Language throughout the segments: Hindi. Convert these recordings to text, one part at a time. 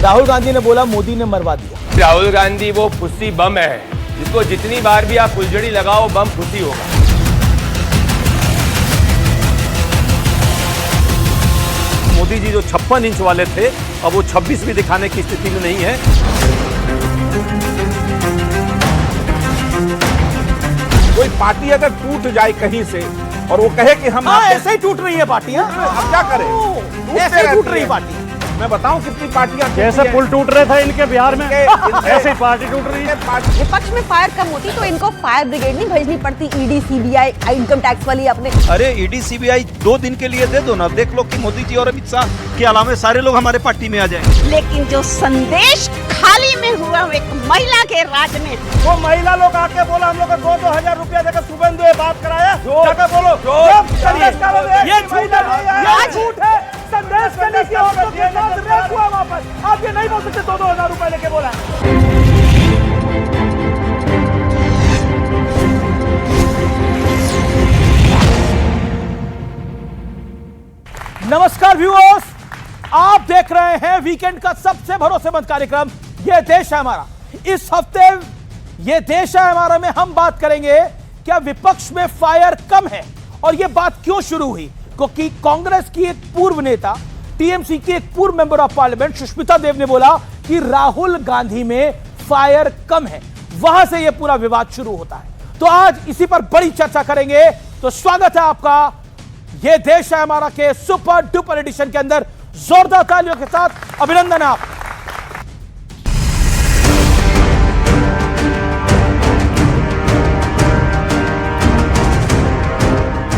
राहुल गांधी ने बोला मोदी ने मरवा दिया। राहुल गांधी वो फुस्सी बम है जिसको जितनी बार भी आप फुलझड़ी लगाओ बम फुस्सी होगा। मोदी जी जो 56 इंच वाले थे अब वो 26 भी दिखाने की स्थिति में नहीं है। कोई पार्टी अगर टूट जाए कहीं से और वो कहे कि हम ऐसे ही टूट रही है पार्टियां। अब क्या करें? ऐसे ही टूट रही पार्टी। मैं बताऊं कितनी पार्टियां जैसे पुल टूट रहे थे इनके बिहार में ऐसे ही पार्टी टूट रही है। विपक्ष में फायर कम होती तो इनको फायर ब्रिगेड नहीं भेजनी पड़ती, ईडी सीबीआई इनकम टैक्स वाली अपने। अरे ईडी सीबीआई 2 दिन के लिए दे दो ना, देख लो कि मोदी जी और अमित शाह के अलावा सारे लोग हमारे पार्टी में आ जाएंगे। लेकिन जो संदेश खाली में हुआ एक महिला के राज में, वो महिला लोग आके बोला हम लोग को 2-2 हजार रुपया देकर शुभेंदु ये बात कराया, जाकर बोलो संदेश ये झूठ है। संदेश करने की औरतों के साथ रेप हुआ वापस। आप ये नहीं बोल सकते 2-2 हजार रुपए लेके बोला। नमस्कार व्यूअर्स, आप देख रहे हैं वीकेंड का सबसे भरोसेमंद कार्यक्रम ये देश है हमारा। इस हफ्ते ये देश है हमारा में हम बात करेंगे क्या विपक्ष में फायर कम है और ये बात क्यों शुरू हुई, क्योंकि कांग्रेस की एक पूर्व नेता, टीएमसी की एक पूर्व member of parliament Sushmita Dev ने बोला कि राहुल गांधी में फायर कम है। वहां से यह पूरा विवाद शुरू होता है। तो आज इसी पर बड़ी चर्चा करेंगे। तो स्वागत है आपका यह देश है हमारा के सुपर डुपर एडिशन के अंदर। जोरदार तालियों के साथ अभिनंदन आप।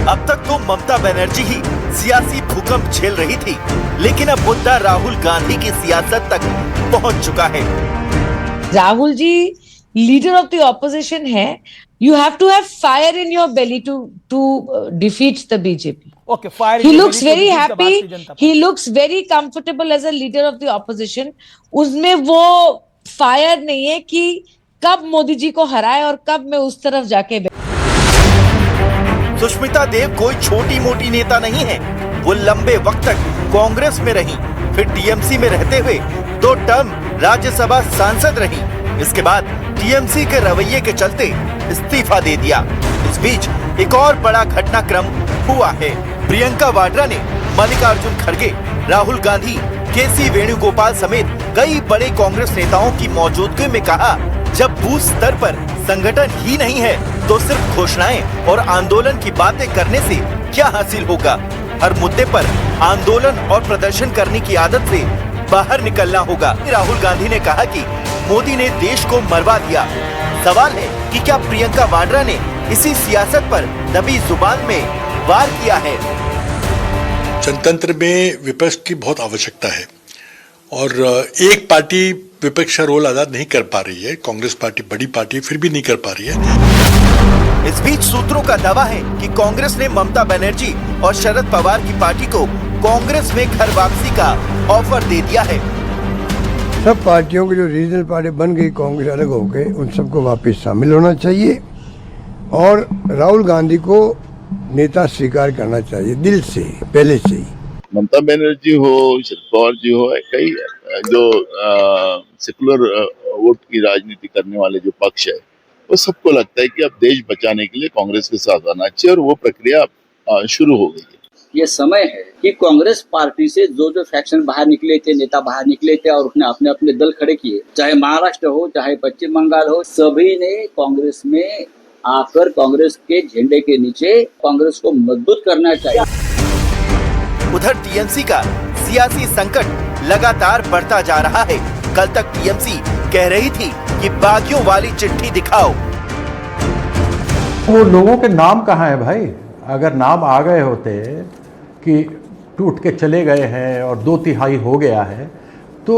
अब तक तो ममता बनर्जी ही सियासी भूकंप झेल रही थी, लेकिन अब मुद्दा राहुल गांधी की सियासत तक पहुंच चुका है। Rahul ji leader of the opposition है। You have to have fire in your belly to defeat the BJP. Okay, fire. He looks very happy. He looks very comfortable as a leader of the opposition. उसमें वो फायर नहीं है कि कब मोदी जी को हराए और कब मैं उस तरफ जाके। सुष्मिता देव कोई छोटी मोटी नेता नहीं है। वो लंबे वक्त तक कांग्रेस में रही, फिर टीएमसी में रहते हुए 2 टर्म राज्यसभा सांसद रही। इसके बाद टीएमसी के रवैये के चलते इस्तीफा दे दिया। इस बीच एक और बड़ा घटनाक्रम हुआ है। प्रियंका वाड्रा ने मल्लिकार्जुन खड़गे, राहुल गांधी, केसी वेणुगोपाल समेत कई बड़े कांग्रेस नेताओं की मौजूदगी में कहा, जब बूथ स्तर पर संगठन ही नहीं है तो सिर्फ घोषणाएं और आंदोलन की बातें करने से क्या हासिल होगा। हर मुद्दे पर आंदोलन और प्रदर्शन करने की आदत से बाहर निकलना होगा। राहुल गांधी ने कहा कि मोदी ने देश को मरवा दिया। सवाल है कि क्या प्रियंका वाड्रा ने इसी सियासत पर दबी जुबान में वार किया है। जनतंत्र में विपक्ष की बहुत आवश्यकता है और एक पार्टी विपक्ष का रोल अदा नहीं कर पा रही है। कांग्रेस पार्टी बड़ी पार्टी फिर भी नहीं कर पा रही है। इस बीच सूत्रों का दावा है कि कांग्रेस ने ममता बनर्जी और शरद पवार की पार्टी को कांग्रेस में घर वापसी का ऑफर दे दिया है। सब पार्टियों की जो रीजनल पार्टी बन गई कांग्रेस अलग हो गए, उन सबको वापस शामिल होना चाहिए और राहुल गांधी को नेता स्वीकार करना चाहिए दिल से, पहले से ही। ममता बनर्जी हो, शरद पवार जी हो, कई जो सेकुलर वोट की राजनीति करने वाले जो पक्ष है, वो सबको लगता है कि अब देश बचाने के लिए कांग्रेस के साथ आना चाहिए और वो प्रक्रिया शुरू हो गई है। ये समय है कि कांग्रेस पार्टी से जो फैक्शन बाहर निकले थे, नेता बाहर निकले थे और उसने अपने अपने दल खड़े किए, चाहे महाराष्ट्र हो चाहे पश्चिम बंगाल हो, सभी ने कांग्रेस में आकर कांग्रेस के झंडे के नीचे कांग्रेस को मजबूत करना चाहिए। उधर टीएमसी का सियासी संकट लगातार बढ़ता जा रहा है। कल तक टीएमसी कह रही थी कि बागियों वाली चिट्ठी दिखाओ। वो लोगों के नाम कहाँ है भाई? अगर नाम आ गए होते कि टूट के चले गए हैं और 2/3 हो गया है तो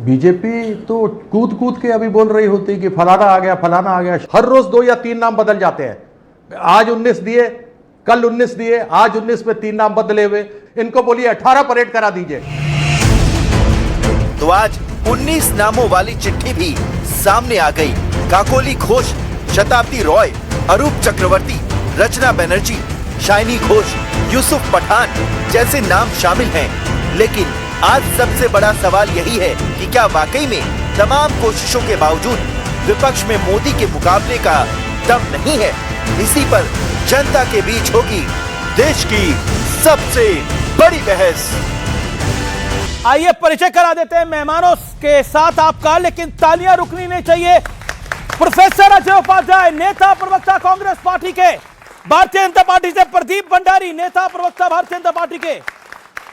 बीजेपी तो कूद कूद के अभी बोल रही होती कि फलाना आ गया, फलाना आ गया। हर रोज 2 या 3 नाम बदल जाते हैं। आज 19 दिए, कल 19 दिए, आज 19 में 3 नाम बदले हुए। इनको बोलिए 18 परेड करा दीजिए। तो आज 19 नामों वाली चिट्ठी भी सामने आ गई। काकोली घोष, शताब्दी रॉय, अरूप चक्रवर्ती, रचना बनर्जी, शाइनी घोष, यूसुफ पठान जैसे नाम शामिल हैं। लेकिन आज सबसे बड़ा सवाल यही है कि क्या वाकई में तमाम कोशिशों के बावजूद विपक्ष में मोदी के मुकाबले का दम नहीं है। इसी पर जनता के बीच होगी देश की सबसे बड़ी बहस। आइए परिचय करा देते हैं मेहमानों के साथ आपका, लेकिन तालियां रुकनी नहीं चाहिए। प्रोफेसर अजय उपाध्याय, नेता प्रवक्ता कांग्रेस पार्टी के, भारतीय जनता पार्टी से प्रदीप भंडारी, नेता प्रवक्ता भारतीय जनता पार्टी के,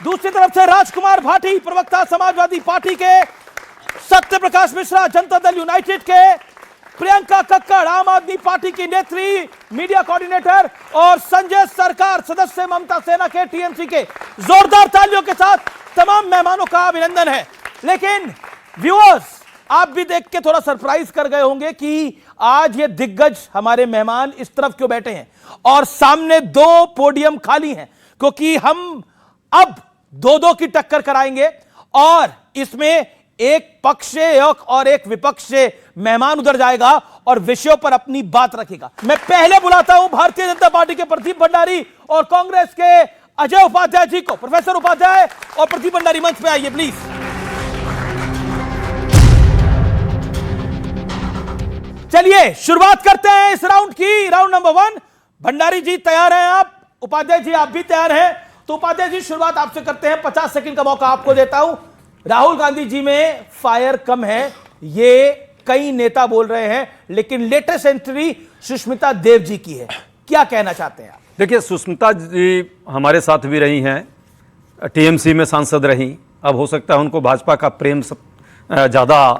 दूसरी तरफ से राजकुमार भाटी, प्रवक्ता समाजवादी पार्टी के, सत्य प्रकाश मिश्रा, जनता दल यूनाइटेड के, प्रियंका कक्कड़, आम आदमी पार्टी की नेत्री, मीडिया कोऑर्डिनेटर, और संजय सरकार, सदस्य ममता सेना के, टीएमसी के। जोरदार तालियों के साथ तमाम मेहमानों का अभिनंदन है। लेकिन व्यूअर्स, आप भी देख के थोड़ा सरप्राइज कर गए होंगे कि आज ये दिग्गज हमारे मेहमान इस तरफ क्यों बैठे हैं और सामने दो पोडियम खाली हैं, क्योंकि हम अब दो की टक्कर कराएंगे और इसमें एक पक्ष से और एक विपक्ष से मेहमान उधर जाएगा और विषयों पर अपनी बात रखेगा। मैं पहले बुलाता हूं भारतीय जनता पार्टी के प्रदीप भंडारी और कांग्रेस के अजय उपाध्याय जी को। प्रोफेसर उपाध्याय और प्रदीप भंडारी मंच पे आइए प्लीज। चलिए शुरुआत करते हैं इस राउंड की, राउंड नंबर 1। भंडारी जी तैयार हैं आप, उपाध्याय जी आप भी तैयार हैं, तो उपाध्याय जी शुरुआत आपसे करते हैं। 50 सेकंड का मौका आपको देता हूं। राहुल गांधी जी में फायर कम है, ये कई नेता बोल रहे हैं, लेकिन लेटेस्ट एंट्री सुष्मिता देव जी की है, क्या कहना चाहते हैं आप? देखिए, सुष्मिता जी हमारे साथ भी रही हैं, टीएमसी में सांसद रही, अब हो सकता है उनको भाजपा का प्रेम ज़्यादा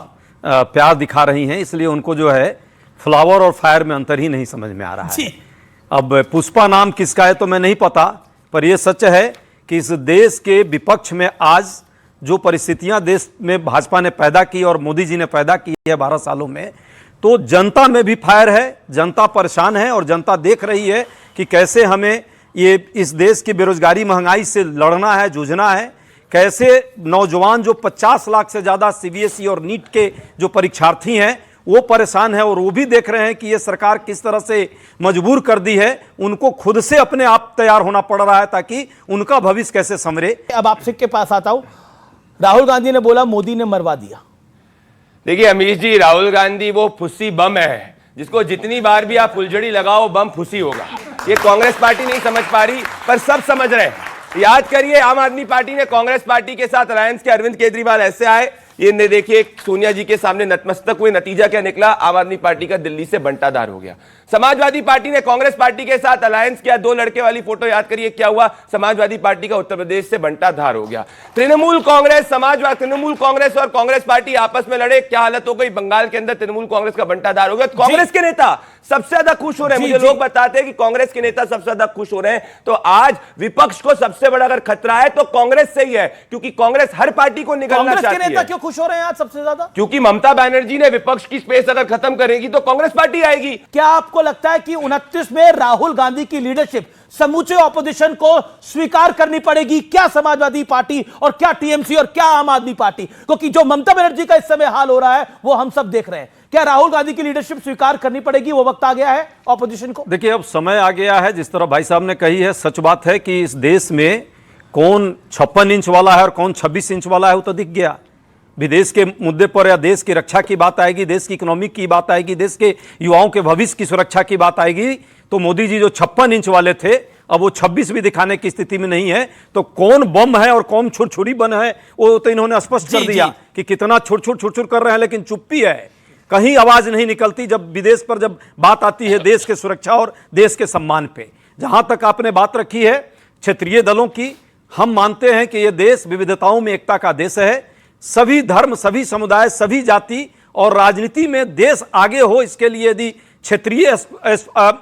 प्यार दिखा रही हैं, इसलिए उनको जो है फ्लावर और फायर में अंतर ही नहीं समझ में आ रहा है। अब पुष्पा नाम किसका है तो मैं नहीं पता, पर यह सच है कि इस देश के विपक्ष में आज जो परिस्थितियां देश में भाजपा ने पैदा की और मोदी जी ने पैदा की है 12 सालों में, तो जनता में भी फायर है, जनता परेशान है और जनता देख रही है कि कैसे हमें ये इस देश की बेरोजगारी महंगाई से लड़ना है, जूझना है, कैसे नौजवान जो 50 लाख से ज़्यादा सीबीएसई और नीट के जो परीक्षार्थी हैं वो परेशान है और वो भी देख रहे हैं कि ये सरकार किस तरह से मजबूर कर दी है, उनको खुद से अपने आप तैयार होना पड़ रहा है ताकि उनका भविष्य कैसे संवरे। अब आपसे के पास आता हूं, राहुल गांधी ने बोला मोदी ने मरवा दिया। देखिए अमीश जी, राहुल गांधी वो फुस्सी बम है जिसको जितनी बार भी आप फुलझड़ी लगाओ बम फुस्सी होगा। ये कांग्रेस पार्टी नहीं समझ पा रही, पर सब समझ रहे हैं। याद करिए, आम आदमी पार्टी ने कांग्रेस पार्टी के साथ अलायंस के अरविंद केजरीवाल ऐसे आए, ये देखिए सोनिया जी के सामने नतमस्तक हुए, नतीजा क्या निकला? आम आदमी पार्टी का दिल्ली से बंटाधार हो गया। समाजवादी पार्टी ने कांग्रेस पार्टी के साथ अलायंस किया, 2 लड़के वाली फोटो याद करिए क्या हुआ? समाजवादी पार्टी का उत्तर प्रदेश से बंटाधार हो गया। तृणमूल कांग्रेस और कांग्रेस पार्टी आपस में लड़े, क्या हालत हो गई? बंगाल के अंदर तृणमूल कांग्रेस का बंटाधार हो गया। कांग्रेस के नेता सबसे ज्यादा खुश हो रहे हैं, मुझे लोग बताते हैं कि कांग्रेस के नेता सबसे ज्यादा खुश हो रहे हैं। तो आज विपक्ष को सबसे बड़ा अगर खतरा है तो कांग्रेस से ही है, क्योंकि कांग्रेस हर पार्टी को निकालना चाहती है। कांग्रेस के नेता क्यों खुश हो रहे हैं आज सबसे ज्यादा? क्योंकि ममता बनर्जी ने विपक्ष की स्पेस अगर खत्म करेगी तो कांग्रेस पार्टी आएगी। क्या आपको लगता है कि 29 में राहुल गांधी की लीडरशिप समूचे ऑपोजिशन को स्वीकार करनी पड़ेगी? क्या समाजवादी पार्टी और क्या टीएमसी और क्या आम आदमी पार्टी? क्योंकि जो ममता बनर्जी का इस समय हाल हो रहा है वो हम सब देख रहे हैं। क्या राहुल गांधी की लीडरशिप स्वीकार करनी पड़ेगी? वो वक्त आ गया है ऑपोजिशन को। देखिए, अब समय आ गया है, जिस तरह भाई साहब ने कही है, सच बात है कि इस देश में कौन 56 इंच वाला है और कौन 26 इंच वाला है वो तो दिख गया। विदेश के मुद्दे पर या देश की रक्षा की बात आएगी, देश की इकोनॉमी की बात आएगी, देश के युवाओं के भविष्य की सुरक्षा की बात आएगी, तो मोदी जी जो 56 इंच वाले थे अब वो 26 भी दिखाने की स्थिति में नहीं है। तो कौन बम है और कौन छुरछुरी बन है वो तो इन्होंने स्पष्ट कर दिया कि कितना छुरछुर कर रहे हैं, लेकिन चुप्पी है, कहीं आवाज नहीं निकलती जब विदेश पर जब बात आती है देश के सुरक्षा और देश के सम्मान पे। जहां तक आपने बात रखी है क्षेत्रीय दलों की, हम मानते हैं कि यह देश विविधताओं में एकता का देश है। सभी धर्म, सभी समुदाय, सभी जाति और राजनीति में देश आगे हो, इसके लिए यदि क्षेत्रीय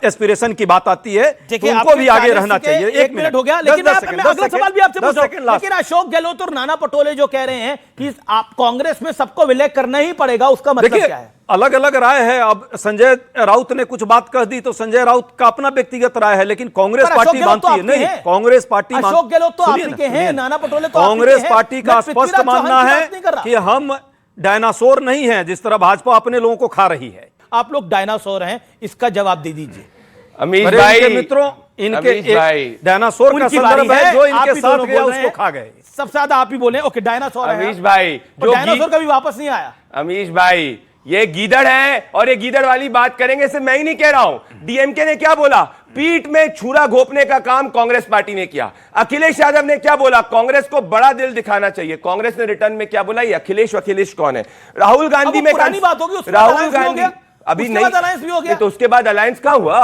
एस्पिरेशन की बात आती है तो उनको भी आगे रहना चाहिए। 1 मिनट हो गया, लेकिन अगला सवाल भी आपसे पूछूं। लेकिन अशोक गहलोत और नाना पटोले जो कह रहे हैं कि आप कांग्रेस में सबको विलय करना ही पड़ेगा, उसका मतलब क्या है? अलग अलग राय है। अब संजय राउत ने कुछ बात कह दी तो संजय राउत का अपना व्यक्तिगत राय है, लेकिन कांग्रेस पार्टी मानती है नहीं। कांग्रेस पार्टी, अशोक गहलोत तो आप ही के हैं, नाना पटोले तो कांग्रेस पार्टी का स्पष्ट मानना है कि हम डायनासोर नहीं है जिस तरह भाजपा अपने लोगों को खा रही है। आप लोग डायनासोर हैं, इसका जवाब दे दीजिए। अमीश भाई, मित्रों, इनके अमीश भाई, डायनासोर का उनकी संदर्भ बारी है, जो आप इनके ही साथ दोनों गया बोल रहे उसको हैं। खा गए। सबसे ज्यादा आप ही बोले। ओके, डायनासोर है। अमीश भाई, तो डायनासोर कभी वापस नहीं आया। अमीश भाई, ये गीदड़ है और ये गीदड़ वाली बात करेंगे, सिर्फ मैं ही नहीं कह रहा हूं। डीएमके ने क्या बोला? पीठ में छुरा घोंपने का काम कांग्रेस पार्टी ने किया। अखिलेश यादव ने क्या बोला? कांग्रेस को बड़ा दिल दिखाना चाहिए। कांग्रेस ने रिटर्न में क्या बोला? ये अखिलेश कौन है? राहुल गांधी में पुरानी बात होगी, उसके बाद राहुल alliance भी हो गांधी गया। अभी उसके नहीं, बाद alliance भी हो गया। तो उसके बाद अलायंस कहां हुआ?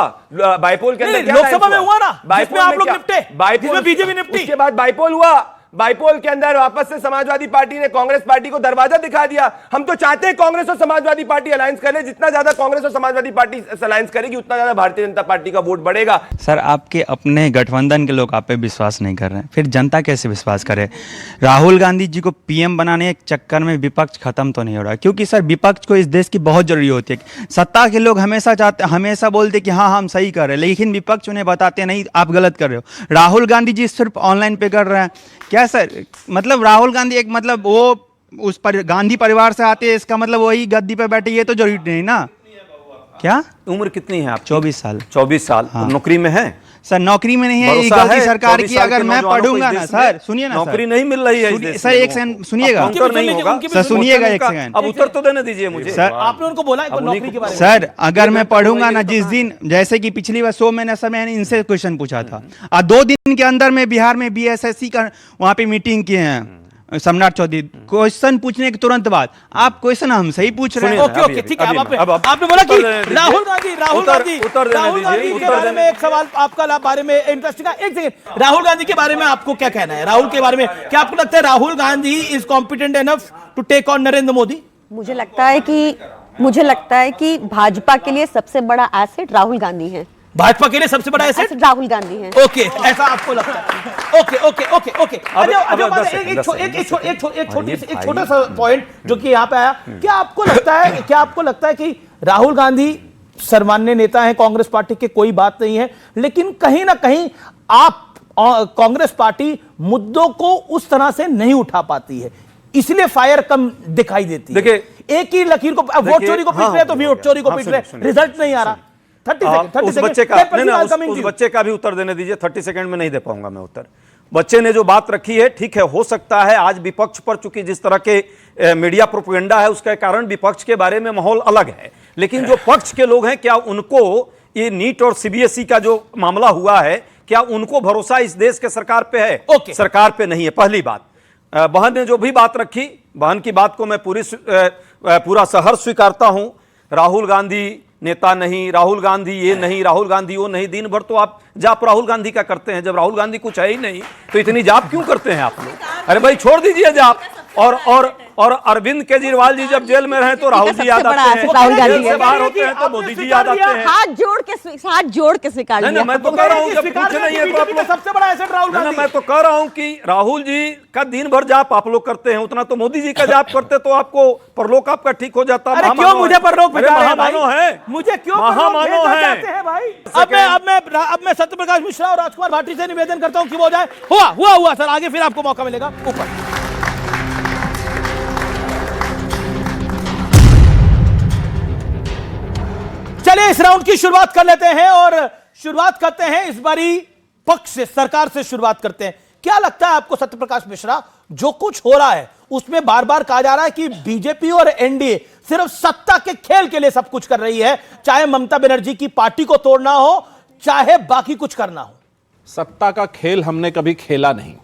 बाइपोल के अंदर क्या लोकसभा में alliance हुआ ना, बाइपोल जिसमें आप में लोग क्या? निपटे, बाइपोल जिसमें बीजेपी निपटी। उसके बाद बाइपोल हुआ। बाइपोल के अंदर वापस से समाजवादी पार्टी ने कांग्रेस पार्टी को दरवाजा दिखा दिया। हम तो चाहते हैं कांग्रेस और समाजवादी पार्टी अलायंस करे। जितना ज्यादा कांग्रेस और समाजवादी पार्टी अलायंस करेगी, उतना ज्यादा भारतीय जनता पार्टी का वोट बढ़ेगा। सर, आपके अपने गठबंधन के लोग आप पे विश्वास नहीं कर रहे हैं, फिर जनता कैसे विश्वास करे? राहुल गांधी जी को पीएम बनाने के चक्कर में विपक्ष खत्म तो नहीं हो रहा, क्योंकि सर विपक्ष को इस देश की बहुत जरूरी होती है। सत्ता के लोग हमेशा बोलते कि हाँ हम सही कर रहे हैं, लेकिन विपक्ष उन्हें बताते नहीं आप गलत कर रहे हो। राहुल गांधी जी सिर्फ ऑनलाइन पे कर रहे हैं क्या सर? मतलब राहुल गांधी एक मतलब वो उस पर गांधी परिवार से आते हैं, इसका मतलब वही गद्दी पे बैठे, ये तो जरूरी नहीं ना। क्या उम्र कितनी है आप? 24 साल। 24 साल। हाँ। नौकरी में है? सर नौकरी में नहीं है, ये भरोसा गलती है? सरकार 24 की। साल अगर के मैं नौजवानों को पढ़ूंगा इस ना देश सर, में सुनिए ना नौकरी सर, नहीं मिल रही है इस देश सर में एक लोगों सेकंड को। सुनिएगा। अब काउंटर नहीं होगा। सर सुनिएगा एक सेकंड। अब उत्तर तो देने दीजिए मुझे। सर आपने उनको बोला नौकरी के बारे में। सर अगर मैं पढ़ूंगा ना जिस दिन, जैसे कि पिछली बार 100 महीने समय मैंने इनसे क्वेश्चन पूछा था, और 2 दिन के अंदर में बिहार में बीएसएससी का वहां पे मीटिंग किए हैं सम्राट चौधरी। क्वेश्चन पूछने के तुरंत बाद आप क्वेश्चन हमसे ही पूछ रहे हैं। ओके ओके ठीक है। अब आपने बोला कि राहुल गांधी के बारे में एक सवाल आपका बारे में इंटरेस्टिंग है। एक सेकंड, राहुल गांधी के बारे में आपको क्या कहना है? राहुल के बारे में क्या आपको लगता है Rahul Gandhi is competent enough to take on Narendra Modi? मुझे लगता है कि भाजपा के लिए सबसे बड़ा एसेट राहुल गांधी है। भाजपा के लिए सबसे बड़ा एसेट राहुल गांधी है। ओके, ऐसा आपको लगता है? Okay okay okay okay. एक छोटा सा पॉइंट जो कि यहाँ पे आया, क्या आपको लगता है कि राहुल गांधी सर्वमान्य नेता है कांग्रेस पार्टी के, कोई बात नहीं है, लेकिन कहीं ना कहीं आप कांग्रेस पार्टी मुद्दों को उस तरह से नहीं उठा पाती है, इसलिए फायर कम दिखाई देती है? देखिए, एक ही लकीर को वोट चोरी को पीट रहे तो वोट चोरी को पीट रहे, रिजल्ट नहीं आ रहा। 30 सेकंड उस बच्चे का भी उत्तर देने दीजिए। 30 सेकंड में नहीं दे पाऊंगा मैं उत्तर। बच्चे ने जो बात रखी है ठीक है, हो सकता है आज विपक्ष पर चूंकि जिस तरह के मीडिया प्रोपेगेंडा है उसके कारण विपक्ष के बारे में माहौल अलग है, लेकिन जो पक्ष के लोग हैं, क्या उनको ये नीट और सीबीएसई का जो मामला हुआ है, क्या उनको भरोसा इस देश के सरकार पे है? सरकार पे नहीं है, पहली बात। बहन ने जो भी बात रखी, बहन की बात को मैं पूरा सहर्ष स्वीकारता हूं। राहुल गांधी नेता नहीं, राहुल गांधी ये नहीं, राहुल गांधी वो नहीं, दिन भर तो आप जाप राहुल गांधी का करते हैं। जब राहुल गांधी कुछ है ही नहीं तो इतनी जाप क्यों करते हैं आप लोग? अरे भाई छोड़ दीजिए जाप। और अरविंद केजरीवाल जी जब जेल में रहे तो राहुल जी याद आते हैं, जेल से बाहर होते हैं तो मोदी जी याद आते हैं। हाथ जोड़ के स्वीकार लिया। मैं तो कह रहा हूं जब कुछ नहीं है तो आप लोग, सबसे बड़ा एसेट राहुल गांधी। मैं तो कह रहा हूं कि राहुल जी का दिन भर जाप आप लोग करते हैं, उतना तो मोदी जी का जाप करते तो आपको परलोक आपका ठीक हो जाता। अरे क्यों मुझे परलोक महामानो है, मुझे क्यों महामानो है भाई? अब मैं सत्यप्रकाश मिश्रा और राजकुमार भाटी से निवेदन करता हूं कि वो जाए। हुआ सर, आगे फिर आपको मौका मिलेगा। ऊपर चलिए इस राउंड की शुरुआत कर लेते हैं और शुरुआत करते हैं इस बारी पक्ष से, सरकार से शुरुआत करते हैं। क्या लगता है आपको सत्यप्रकाश मिश्रा, जो कुछ हो रहा है उसमें बार बार कहा जा रहा है कि बीजेपी और एनडीए सिर्फ सत्ता के खेल के लिए सब कुछ कर रही है, चाहे ममता बनर्जी की पार्टी को तोड़ना हो, चाहे बाकी कुछ करना हो? सत्ता का खेल हमने कभी खेला नहीं।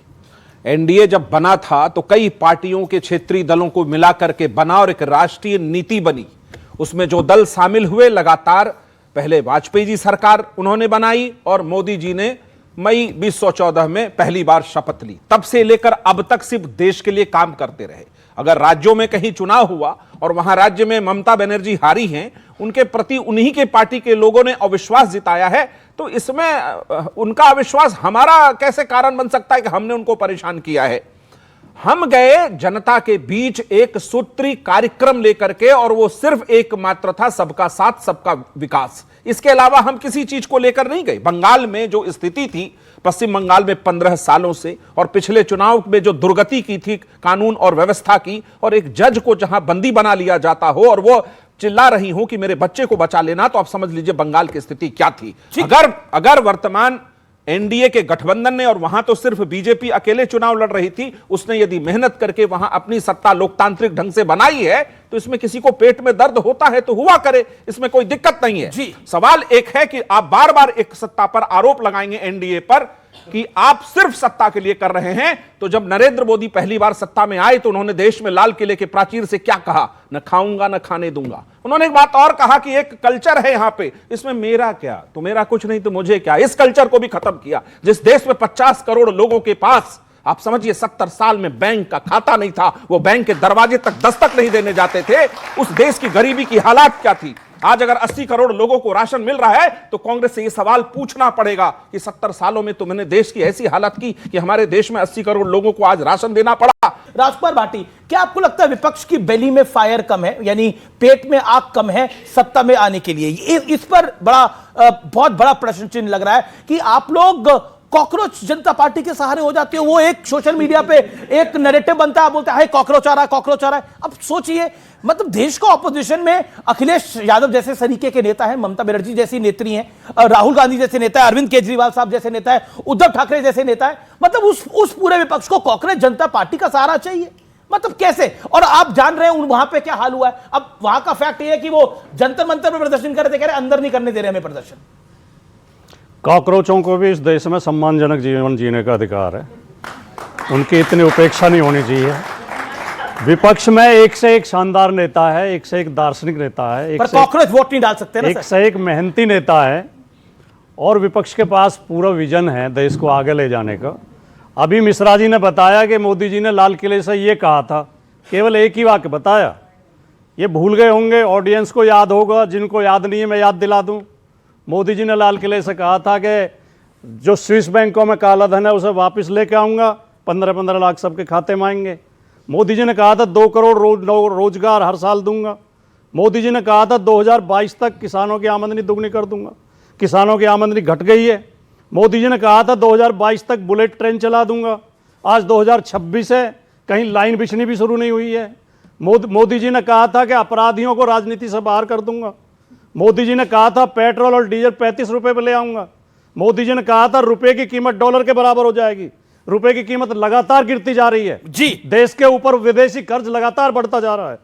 एनडीए जब बना था तो कई पार्टियों के क्षेत्रीय दलों को मिलाकर के बना और एक राष्ट्रीय नीति बनी। उसमें जो दल शामिल हुए, लगातार पहले वाजपेयी जी सरकार उन्होंने बनाई और मोदी जी ने मई 2014 में पहली बार शपथ ली। तब से लेकर अब तक सिर्फ देश के लिए काम करते रहे। अगर राज्यों में कहीं चुनाव हुआ और वहां राज्य में ममता बनर्जी हारी हैं, उनके प्रति उन्हीं के पार्टी के लोगों ने अविश्वास जताया है, तो इसमें उनका अविश्वास हमारा कैसे कारण बन सकता है कि हमने उनको परेशान किया है? हम गए जनता के बीच एक सूत्री कार्यक्रम लेकर के, और वो सिर्फ एकमात्र था सबका साथ सबका विकास। इसके अलावा हम किसी चीज को लेकर नहीं गए। बंगाल में जो स्थिति थी, पश्चिम बंगाल में 15 सालों से, और पिछले चुनाव में जो दुर्गति की थी कानून और व्यवस्था की, और एक जज को जहां बंदी बना लिया जाता हो और वो चिल्ला रही हूं कि मेरे बच्चे को बचा लेना, तो आप समझ लीजिए बंगाल की स्थिति क्या थी। अगर वर्तमान एनडीए के गठबंधन ने, और वहां तो सिर्फ बीजेपी अकेले चुनाव लड़ रही थी, उसने यदि मेहनत करके वहां अपनी सत्ता लोकतांत्रिक ढंग से बनाई है, तो इसमें किसी को पेट में दर्द होता है तो हुआ करे, इसमें कोई दिक्कत नहीं है। जी। सवाल एक है कि आप बार बार एक सत्ता पर आरोप लगाएंगे एनडीए पर कि आप सिर्फ सत्ता के लिए कर रहे हैं। तो जब नरेंद्र मोदी पहली बार सत्ता में आए तो उन्होंने देश में लाल किले के प्राचीर से क्या कहा? न खाऊंगा न खाने दूंगा। उन्होंने एक बात और कहा कि एक कल्चर है यहां पे, इसमें मेरा क्या, तो मेरा कुछ नहीं तो मुझे क्या, इस कल्चर को भी खत्म किया। जिस देश में 50 करोड़ लोगों के पास, आप समझिए 70 साल में बैंक का खाता नहीं था, वो बैंक के दरवाजे तक दस्तक नहीं देने जाते थे, उस देश की गरीबी की हालात क्या थी। आज अगर 80 करोड़ लोगों को राशन मिल रहा है तो कांग्रेस से यह सवाल पूछना पड़ेगा कि 70 सालों में तुमने देश की ऐसी हालत की कि हमारे देश में 80 करोड़ लोगों को आज राशन देना पड़ा। राजकुमार भाटी, क्या आपको लगता है विपक्ष की बेली में फायर कम है, यानी पेट में आग कम है सत्ता में आने के लिए? इस पर बहुत बड़ा प्रश्न चिन्ह लग रहा है कि आप लोग कॉकरोच जनता पार्टी के सहारे हो जाते हो। वो एक सोशल मीडिया पे एक नैरेटिव बनता है, बोलते हैं कॉकरोच आ रहा है, कॉकरोच आ रहा है। अब सोचिए, मतलब देश का ऑपोजिशन में अखिलेश यादव जैसे सरीके के नेता हैं, ममता बनर्जी जैसी नेत्री हैं, राहुल गांधी जैसे नेता है, अरविंद केजरीवाल साहब जैसे नेता है, उद्धव ठाकरे जैसे नेता है। मतलब उस पूरे विपक्ष को कॉकरोच जनता पार्टी का सहारा चाहिए? मतलब कैसे? और आप जान रहे हैं वहां पे क्या हाल हुआ है। अब वहां का फैक्ट ये है कि वो जंतर मंतर पर प्रदर्शन कर रहे थे, कह रहे अंदर नहीं करने दे रहे हमें प्रदर्शन। कॉकरोचों को भी इस देश में सम्मानजनक जीवन जीने का अधिकार है, उनकी इतनी उपेक्षा नहीं होनी चाहिए। विपक्ष में एक से एक शानदार नेता है, एक से एक दार्शनिक नेता है, पर कॉकरोच वोट नहीं डाल सकते ना एक से एक मेहनती नेता है, और विपक्ष के पास पूरा विजन है देश को आगे ले जाने का। अभी मिश्रा जी ने बताया कि मोदी जी ने लाल किले से ये कहा था, केवल एक ही वाक्य बताया। ये भूल गए होंगे, ऑडियंस को याद होगा, जिनको याद नहीं है मैं याद दिला दूं। मोदी जी ने लाल किले से कहा था कि जो स्विस बैंकों में काला धन है उसे वापस लेके आऊँगा, 15-15 लाख सबके खाते में आएंगे। मोदी जी ने कहा था 2 करोड़ रोजगार हर साल दूंगा। मोदी जी ने कहा था 2022 तक किसानों की आमदनी दुगनी कर दूंगा। किसानों की आमदनी घट गई है। मोदी जी ने कहा था 2022 तक बुलेट ट्रेन चला दूंगा। आज 2026 है, कहीं लाइन बिछनी भी शुरू नहीं हुई है। मोदी जी ने कहा था कि अपराधियों को राजनीति से बाहर कर दूंगा। मोदी जी ने कहा था पेट्रोल और डीजल 35 रुपए पर ले आऊंगा। मोदी जी ने कहा था रुपए की कीमत डॉलर के बराबर हो जाएगी। रुपए की कीमत लगातार गिरती जा रही है जी। देश के ऊपर विदेशी कर्ज लगातार बढ़ता जा रहा है।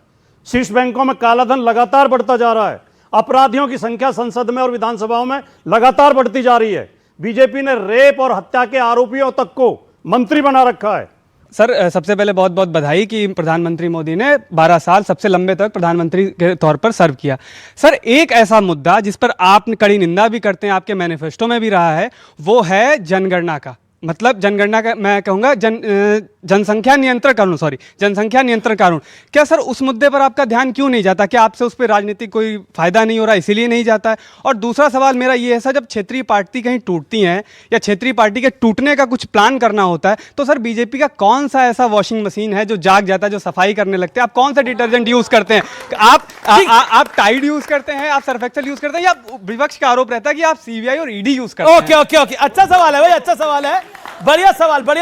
शीर्ष बैंकों में कालाधन लगातार बढ़ता जा रहा है। अपराधियों की संख्या संसद में और विधानसभाओं में लगातार बढ़ती जा रही है। बीजेपी ने रेप और हत्या के आरोपियों तक को मंत्री बना रखा है। सर, सबसे पहले बहुत बहुत बधाई कि प्रधानमंत्री मोदी ने 12 साल सबसे लंबे तक प्रधानमंत्री के तौर पर सर्व किया। सर, एक ऐसा मुद्दा जिस पर आप कड़ी निंदा भी करते हैं, आपके मैनिफेस्टो में भी रहा है, वो है जनगणना का। मतलब जनगणना का मैं कहूँगा जनसंख्या नियंत्रण कानून, सॉरी जनसंख्या नियंत्रण कानून। क्या सर उस मुद्दे पर आपका ध्यान क्यों नहीं जाता? क्या आपसे उस पर राजनीतिक कोई फायदा नहीं हो रहा इसीलिए नहीं जाता है? और दूसरा सवाल मेरा ये है सर, जब क्षेत्रीय पार्टी कहीं टूटती हैं या क्षेत्रीय पार्टी के टूटने का कुछ प्लान करना होता है, तो सर बीजेपी का कौन सा ऐसा वॉशिंग मशीन है जो जाग जाता है, जो सफाई करने लगते हैं? आप कौन सा डिटर्जेंट यूज करते हैं? आप टाइड यूज करते हैं, आप सर्फ एक्सेल यूज करते हैं, या विपक्ष का आरोप रहता है कि आप सीबीआई और ईडी यूज करते हैं? ओके, अच्छा सवाल है भाई, अच्छा सवाल है, बढ़िया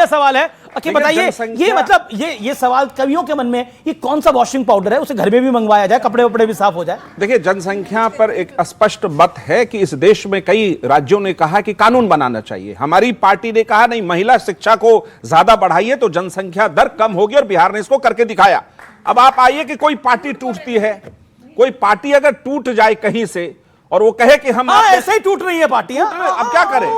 सवाल है। ओके, बताइए ये मतलब ये सवाल कवियों के मन में, ये कौन सा वॉशिंग पाउडर है, उसे घर में भी मंगवाया जाए, कपड़े वपड़े भी साफ हो जाए? देखिए, जनसंख्या पर एक स्पष्ट मत है कि इस देश में कई राज्यों ने कहा कि कानून बनाना चाहिए। हमारी पार्टी ने कहा नहीं, महिला शिक्षा को ज्यादा बढ़ाइए तो जनसंख्या दर कम होगी, और बिहार ने इसको करके दिखाया। अब आप आइए कि कोई पार्टी टूटती है, कोई पार्टी अगर टूट जाए कहीं से और वो कहे कि हम ऐसे ही टूट रही है पार्टियां, अब क्या करें?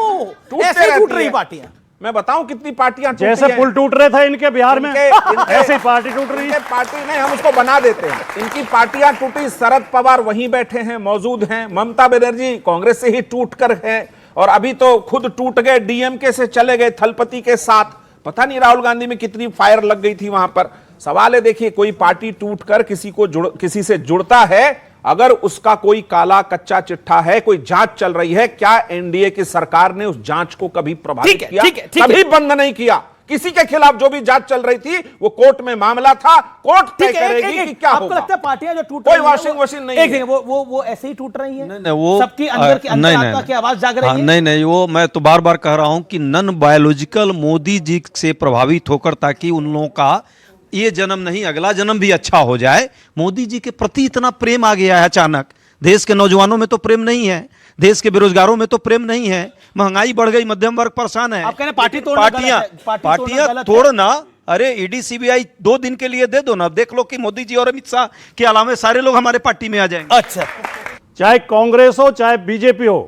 टूट रही पार्टियां। मैं बताऊं कितनी पार्टियां टूटी जैसे पुल टूट रहे थे इनके बिहार में, ऐसे पार्टी टूट रही है। पार्टी नहीं, हम उसको बना देते हैं। इनकी पार्टियां टूटी, शरद पवार वहीं बैठे हैं, मौजूद हैं। ममता बनर्जी कांग्रेस से ही टूट कर है, और अभी तो खुद टूट गए, डीएमके से चले गए थलपति के साथ। पता नहीं राहुल गांधी में कितनी फायर लग गई थी वहां पर। सवाल है, देखिए, कोई पार्टी टूटकर किसी से जुड़ता है, अगर उसका कोई काला कच्चा चिट्ठा है, कोई जांच चल रही है, क्या एनडीए की सरकार ने उस जांच को कभी प्रभावित किया? कभी बंद नहीं किया। किसी के खिलाफ जो भी जांच चल रही थी वो कोर्ट में मामला था, कोर्ट तय करेगी कि क्या होगा। आपको लगता है पार्टियां जो टूट कोई वॉशिंग मशीन नहीं है, वो ऐसे ही टूट रही है? नहीं, वो सबकी अंदर की अंतरात्मा की आवाज जाग रही है। नहीं, वो मैं तो बार बार कह रहा हूं कि नॉन बायोलॉजिकल मोदी जी से प्रभावित होकर, ताकि उन लोगों का ये जन्म नहीं अगला जन्म भी अच्छा हो जाए। मोदी जी के प्रति इतना प्रेम आ गया है अचानक, देश के नौजवानों में तो प्रेम नहीं है, देश के बेरोजगारों में तो प्रेम नहीं है, महंगाई बढ़ गई, मध्यम वर्ग परेशान है। आप कह रहे हैं पार्टी तोड़ना गलत है, पार्टियां तोड़ना, अरे ईडी सीबीआई 2 दिन के लिए दे दो ना, देख लो कि मोदी जी और अमित शाह के अलावे सारे लोग हमारे पार्टी में आ जाएंगे। अच्छा, चाहे कांग्रेस हो चाहे बीजेपी हो,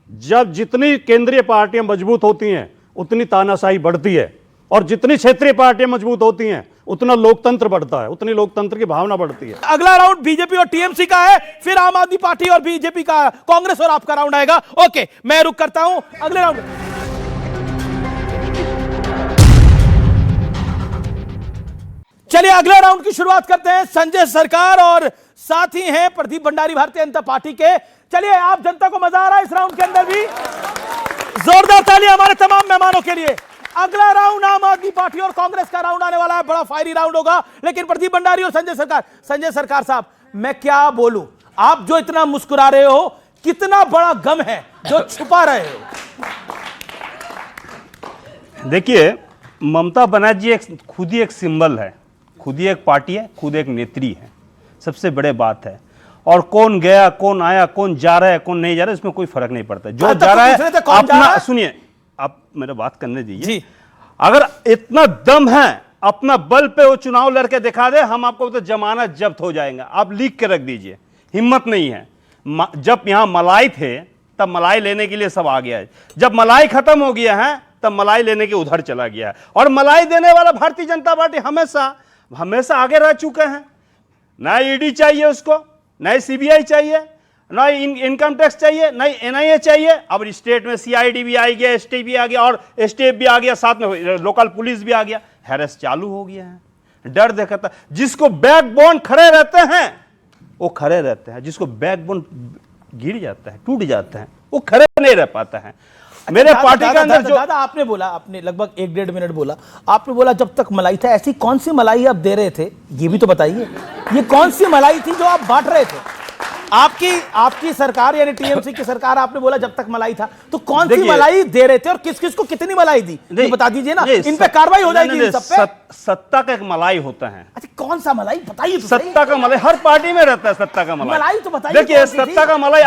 जब जितनी केंद्रीय पार्टियां मजबूत होती हैं उतनी तानाशाही बढ़ती है, और जितनी क्षेत्रीय पार्टियां मजबूत होती हैं उतना लोकतंत्र बढ़ता है, उतनी लोकतंत्र की भावना बढ़ती है। अगला राउंड बीजेपी और टीएमसी का है, फिर आम आदमी पार्टी और बीजेपी का, कांग्रेस और आपका राउंड आएगा। ओके, मैं रुक करता हूं अगले राउंड। चलिए अगले राउंड की शुरुआत करते हैं। संजय सरकार और साथ ही हैं प्रदीप भंडारी भारतीय जनता पार्टी के। चलिए, आप जनता को मजा आ रहा है इस राउंड के अंदर भी? जोरदार तालियां हमारे तमाम मेहमानों के लिए। अगला राउंड आम आदमी पार्टी और कांग्रेस का राउंड आने वाला है, बड़ा फायरी राउंड होगा। लेकिन प्रदीप भंडारी और संजय सरकार साहब, मैं क्या बोलूं, आप जो इतना मुस्कुरा रहे हो, कितना बड़ा गम है जो छुपा रहे हो? देखिए, ममता बनर्जी खुद ही एक सिंबल है, खुद ही एक पार्टी है, खुद एक नेत्री है, सबसे बड़े बात है। और कौन गया, कौन आया, कौन जा रहा है, कौन नहीं जा रहा है, इसमें कोई फर्क नहीं पड़ता। जो जा रहा है अपना, सुनिए, आप मेरे बात करने दीजिए। अगर इतना दम है, अपना बल पे वो चुनाव लड़के दिखा दे, हम आपको तो जमानत जब्त हो जाएगा। आप लिख के रख दीजिए, हिम्मत नहीं है। जब यहां मलाई थे तब मलाई लेने के लिए सब आ गया है, जब मलाई खत्म हो गया है तब मलाई लेने के उधर चला गया है। और मलाई देने वाला भारतीय जनता पार्टी हमेशा आगे रह चुके हैं। ना ईडी चाहिए उसको, ना सीबीआई चाहिए, ना इनकम टैक्स चाहिए, ना एनआईए चाहिए। अब स्टेट में सीआईडी भी आ गया, एसटी भी आ गया, और एसटीएफ भी आ गया, साथ में लोकल पुलिस भी आ गया। हैरेस चालू हो गया है, डर देखता। जिसको बैकबोन खड़े रहते हैं वो खड़े रहते हैं, जिसको बैकबोन गिर जाता है, टूट जाता है, वो खड़े नहीं रह पाता है। मेरे पार्टी के अंदर जो दादा आपने बोला, आपने लगभग 1-1.5 मिनट बोला, आपने बोला जब तक मलाई था। ऐसी कौन सी मलाई आप दे रहे थे, ये भी तो बताइए। ये कौन सी मलाई थी जो आप बांट रहे थे? आपकी सरकार यानी टीएमसी की सरकार, आपने बोला जब तक मलाई था, तो कौन सी मलाई दे रहे थे और किस किस को कितनी मलाई दी, ये बता दीजिए ना। इन पे कार्रवाई हो जाएगी इन सब पे। सत्ता का एक मलाई होता है। अच्छा, कौन सा मलाई बताइए तो? सत्ता का मलाई हर पार्टी में रहता है, सत्ता का मलाई तो बताइए। देखिए, सत्ता का मलाई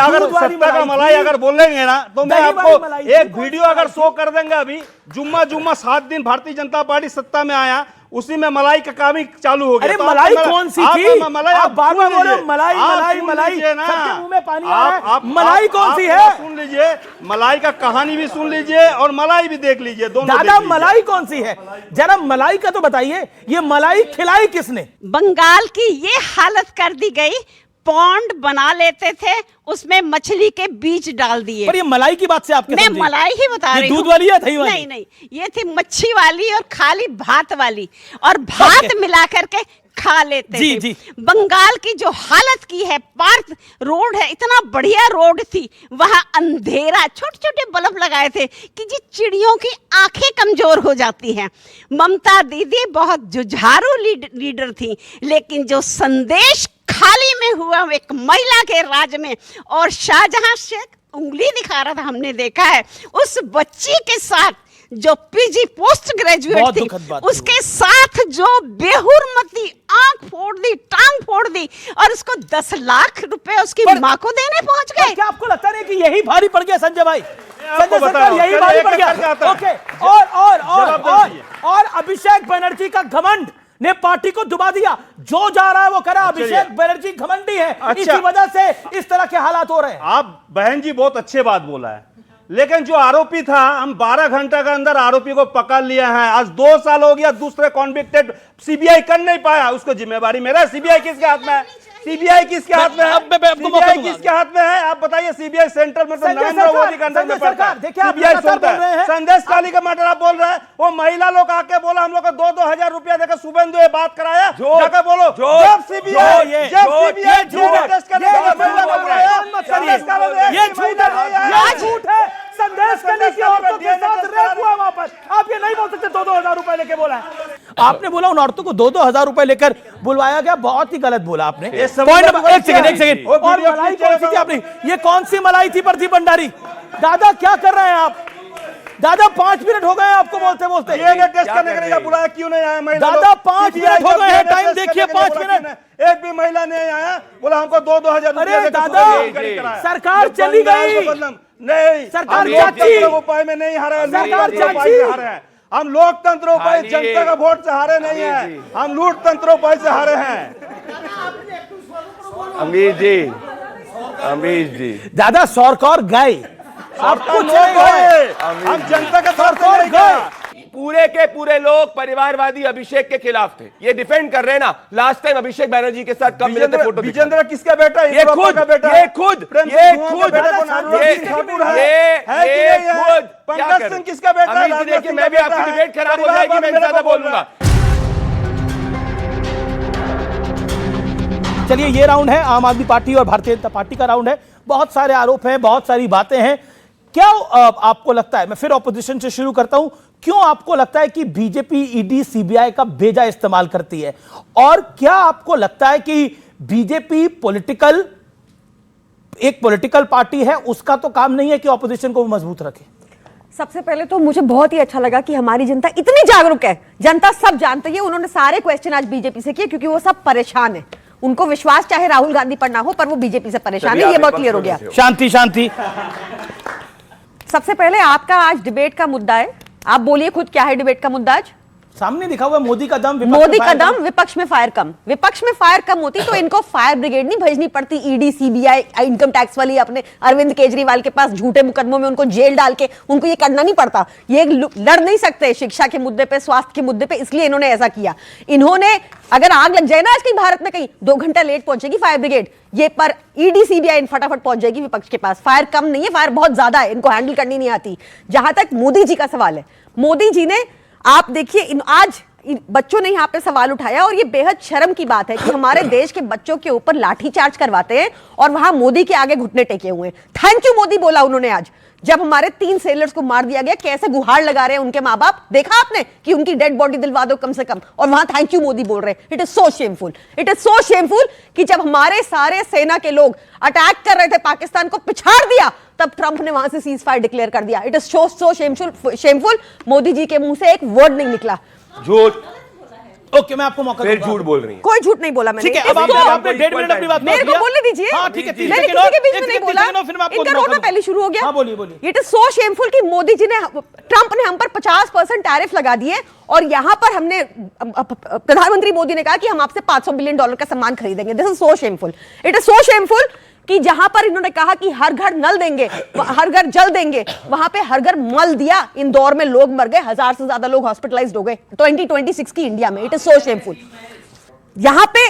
अगर बोलेंगे ना तो मैं आपको एक वीडियो अगर शो कर देंगे। अभी जुम्मा 7 दिन भारतीय जनता पार्टी सत्ता में आया, उसी में मलाई का काम ही चालू हो गया। अरे मलाई कौन सी थी? आप बार बार बोल रहे हो मलाई मलाई मलाई, सबके मुंह में पानी आ रहा है। मलाई कौन सी है? सुन लीजिए, मलाई का कहानी भी सुन लीजिए और मलाई भी देख लीजिए, दोनों। दादा, मलाई कौन सी है जरा, मलाई का तो बताइए। ये मलाई खिलाई किसने? बंगाल की ये हालत कर दी गई, पॉन्ड बना लेते थे, उसमें मछली के बीज डाल दिए। पर ये मलाई की बात से आपके मैं मलाई ही बता रही हूँ। दूध वाली या दही वाली? नहीं, ये थी मच्छी वाली और खाली भात वाली, और भात मिला करके खा लेते थे। बंगाल की जो हालत की है, पार्क रोड है, इतना बढ़िया रोड थी, वहां अंधेरा, छोटे छोटे बल्ब लगाए थे कि जी चिड़ियों की आंखें कमजोर हो जाती हैं। ममता दीदी बहुत जुझारू लीडर थी, लेकिन जो संदेश खाली में हुआ एक महिला के राज में, और शाहजहां शेख उंगली दिखा रहा था, हमने देखा है। उस बच्ची के साथ जो पीजी पोस्ट ग्रेजुएट थी, उसके साथ जो बेहुरमती आंख फोड़ दी, टांग फोड़ दी, और उसको 10 लाख रुपए उसकी मां को देने पहुंच गए। क्या आपको लगता नहीं कि यही भारी पड़ गया संजय भाई? संजय सरकार यही भारी पड़ गया। ओके, और अभिषेक बनर्जी का घमंड ने पार्टी को डुबा दिया। जो जा रहा है वो करा। अभिषेक बनर्जी घमंडी है, इसी वजह से इस तरह के हालात हो रहे हैं। आप बहन जी बहुत अच्छे बात बोला है, लेकिन जो आरोपी था, हम 12 घंटे के अंदर आरोपी को पकड़ लिया है। आज 2 साल हो गया, दूसरे कॉन्विक्टेड सीबीआई कर नहीं पाया, उसको जिम्मेवारी मेरा। सीबीआई किसके हाथ में है? सीबीआई किसके हाथ में है? सीबीआई किसके हाथ में है? आप बताइए। सीबीआई सेंट्रल में तो नरेंद्र मोदी के अंदर में पड़ता है, सीबीआई सुनता है। संदेश काली का मैटर आप बोल रहे हैं, वो महिला लोग आके बोला हम लोग को 2-2 हजार रुपया देकर शुभेंदु ये बात कराया, जाकर बोलो जब सीबीआई टेस्ट करने के लिए महिला को बुलाया, संदेश काली ये झूठ है। संदेश करने की औरतों के साथ रेप हुआ वहां पर। आप ये नहीं बोल सकते 2-2 हजार रुपए लेके बोला है। आपने बोला उन औरतों को 2-2 हजार रुपए लेकर बुलवाया गया, बहुत ही गलत बोला आपने। एक सेकंड और मलाई कौन सी थी आपने? ये कौन सी मलाई थी प्रदीप भंडारी? दादा क्या कर रहे हैं आप? दादा 5 मिनट हो गए आपको बोलते बोलते। ये टेस्ट करने के लिए बुलाया, क्यों नहीं आया महिला? दादा 5 मिनट हो गए हैं, टाइम देखिए 5 मिनट। एक भी महिला नहीं आया, बोला हमको 2-2 हजार। अरे दादा सरकार चली गई, नहीं सरकार लोकतंत्र उपाय में नहीं हारे, सरकार हारे हैं हम। लोकतंत्र उपाय जनता का वोट से हारे नहीं है, हम लूट तंत्र उपाय से हारे हैं। अमीश जी दादा सरकार गए, आप कुछ हम जनता का सरकार गए। पूरे के पूरे लोग परिवारवादी अभिषेक के खिलाफ थे, ये डिफेंड कर रहे हैं ना। लास्ट टाइम अभिषेक बैनर्जी के साथ कब मिले थे? फोटो विजेंद्र किसका बेटा है? ये खुद पंकज सिंह किसका बेटा है? देखिए मैं भी आपकी डिबेट खराब हो जाएगी, मैं ज्यादा बोलूंगा। चलिए ये राउंड है आम आदमी पार्टी और भारतीय जनता पार्टी का राउंड है। बहुत सारे आरोप हैं, बहुत सारी बातें हैं। क्या आपको लगता है, मैं फिर ऑपोजिशन से शुरू करता हूं, क्यों आपको लगता है कि बीजेपी ईडी सीबीआई का बेजा इस्तेमाल करती है? और क्या आपको लगता है कि बीजेपी एक पॉलिटिकल पार्टी है, उसका तो काम नहीं है कि ऑपोजिशन को मजबूत रखे? सबसे पहले तो मुझे बहुत ही अच्छा लगा कि हमारी जनता इतनी जागरूक है, जनता सब जानती है। उन्होंने सारे क्वेश्चन आज बीजेपी से किए क्योंकि वो सब परेशान है। उनको विश्वास चाहे राहुल गांधी पर ना हो, पर वो बीजेपी से परेशान है, ये बहुत क्लियर हो गया। शांति शांति। सबसे पहले आपका आज डिबेट का मुद्दा है, आप बोलिए खुद क्या है डिबेट का मुद्दा आज? सामने दिखा हुआ मोदी का दम, मोदी का दम, विपक्ष में फायर कम। विपक्ष में फायर कम होती तो इनको फायर ब्रिगेड नहीं भेजनी पड़ती, ईडी सीबीआई इनकम टैक्स वाली अपने अरविंद केजरीवाल के पास झूठे मुकदमों में उनको जेल डाल के उनको ये करना नहीं पड़ता। ये लड़ नहीं सकते शिक्षा के मुद्दे पे, स्वास्थ्य के मुद्दे पे, इसलिए इन्होंने ऐसा किया। इन्होंने अगर आग लग जाए ना आज कहीं भारत में, कहीं 2 घंटा लेट पहुंचेगी फायर ब्रिगेड, ये पर ईडी सीबीआई फटाफट पहुंच जाएगी विपक्ष के पास। फायर कम नहीं है, फायर बहुत ज्यादा है, इनको हैंडल करनी नहीं आती। जहां तक मोदी जी का सवाल है, मोदी जी ने, आप देखिए आज बच्चों ने यहाँ पे सवाल उठाया और ये बेहद शर्म की बात है कि हमारे देश के बच्चों के ऊपर लाठीचार्ज करवाते हैं और वहां मोदी के आगे घुटने टेके हुए हैं। थैंक यू मोदी बोला उन्होंने आज, जब हमारे 3 सेलर्स को मार दिया गया, कैसे गुहार लगा रहे हैं उनके माँ बाप, देखा आपने कि उनकी डेड बॉडी दिलवा दो कम से कम, और वहां थैंक यू मोदी बोल रहे हैं। It is so shameful, it is so shameful कि जब हमारे सारे सेना के लोग अटैक कर रहे थे, पाकिस्तान को पिछाड़ दिया, तब ट्रंप ने वहां से सीज फायर डिक्लेयर कर दिया। It is so shameful. Modi ji के मुंह से एक वर्ड नहीं निकला झूठ। ओके, मैं आपको मौका फिर झूठ बोल रही है। कोई झूठ नहीं बोला मैंने। ठीक है, अब आपने 1.5 मिनट अपनी बात मेरे को बोलने दीजिए। हाँ, ठीक है, मैंने किसी के बीच में नहीं बोला, इनका रोना पहले शुरू हो गया। हाँ, बोलिए बोलिए। इट इज सो शेमफुल कि मोदी जी ने, ट्रंप ने हम पर 50% टैरिफ लगा दिए और यहां पर हमने, प्रधानमंत्री मोदी ने कहा कि हम आपसे $500 बिलियन का सामान खरीदेंगे। This is so shameful. It is so shameful कि जहां पर इन्होंने कहा कि हर घर नल देंगे, हर घर जल देंगे, वहां पे हर घर मल दिया। इंदौर में लोग मर गए, 1000 से ज्यादा लोग हॉस्पिटलाइज्ड हो गए 2026 की इंडिया में। It is so shameful. यहां पे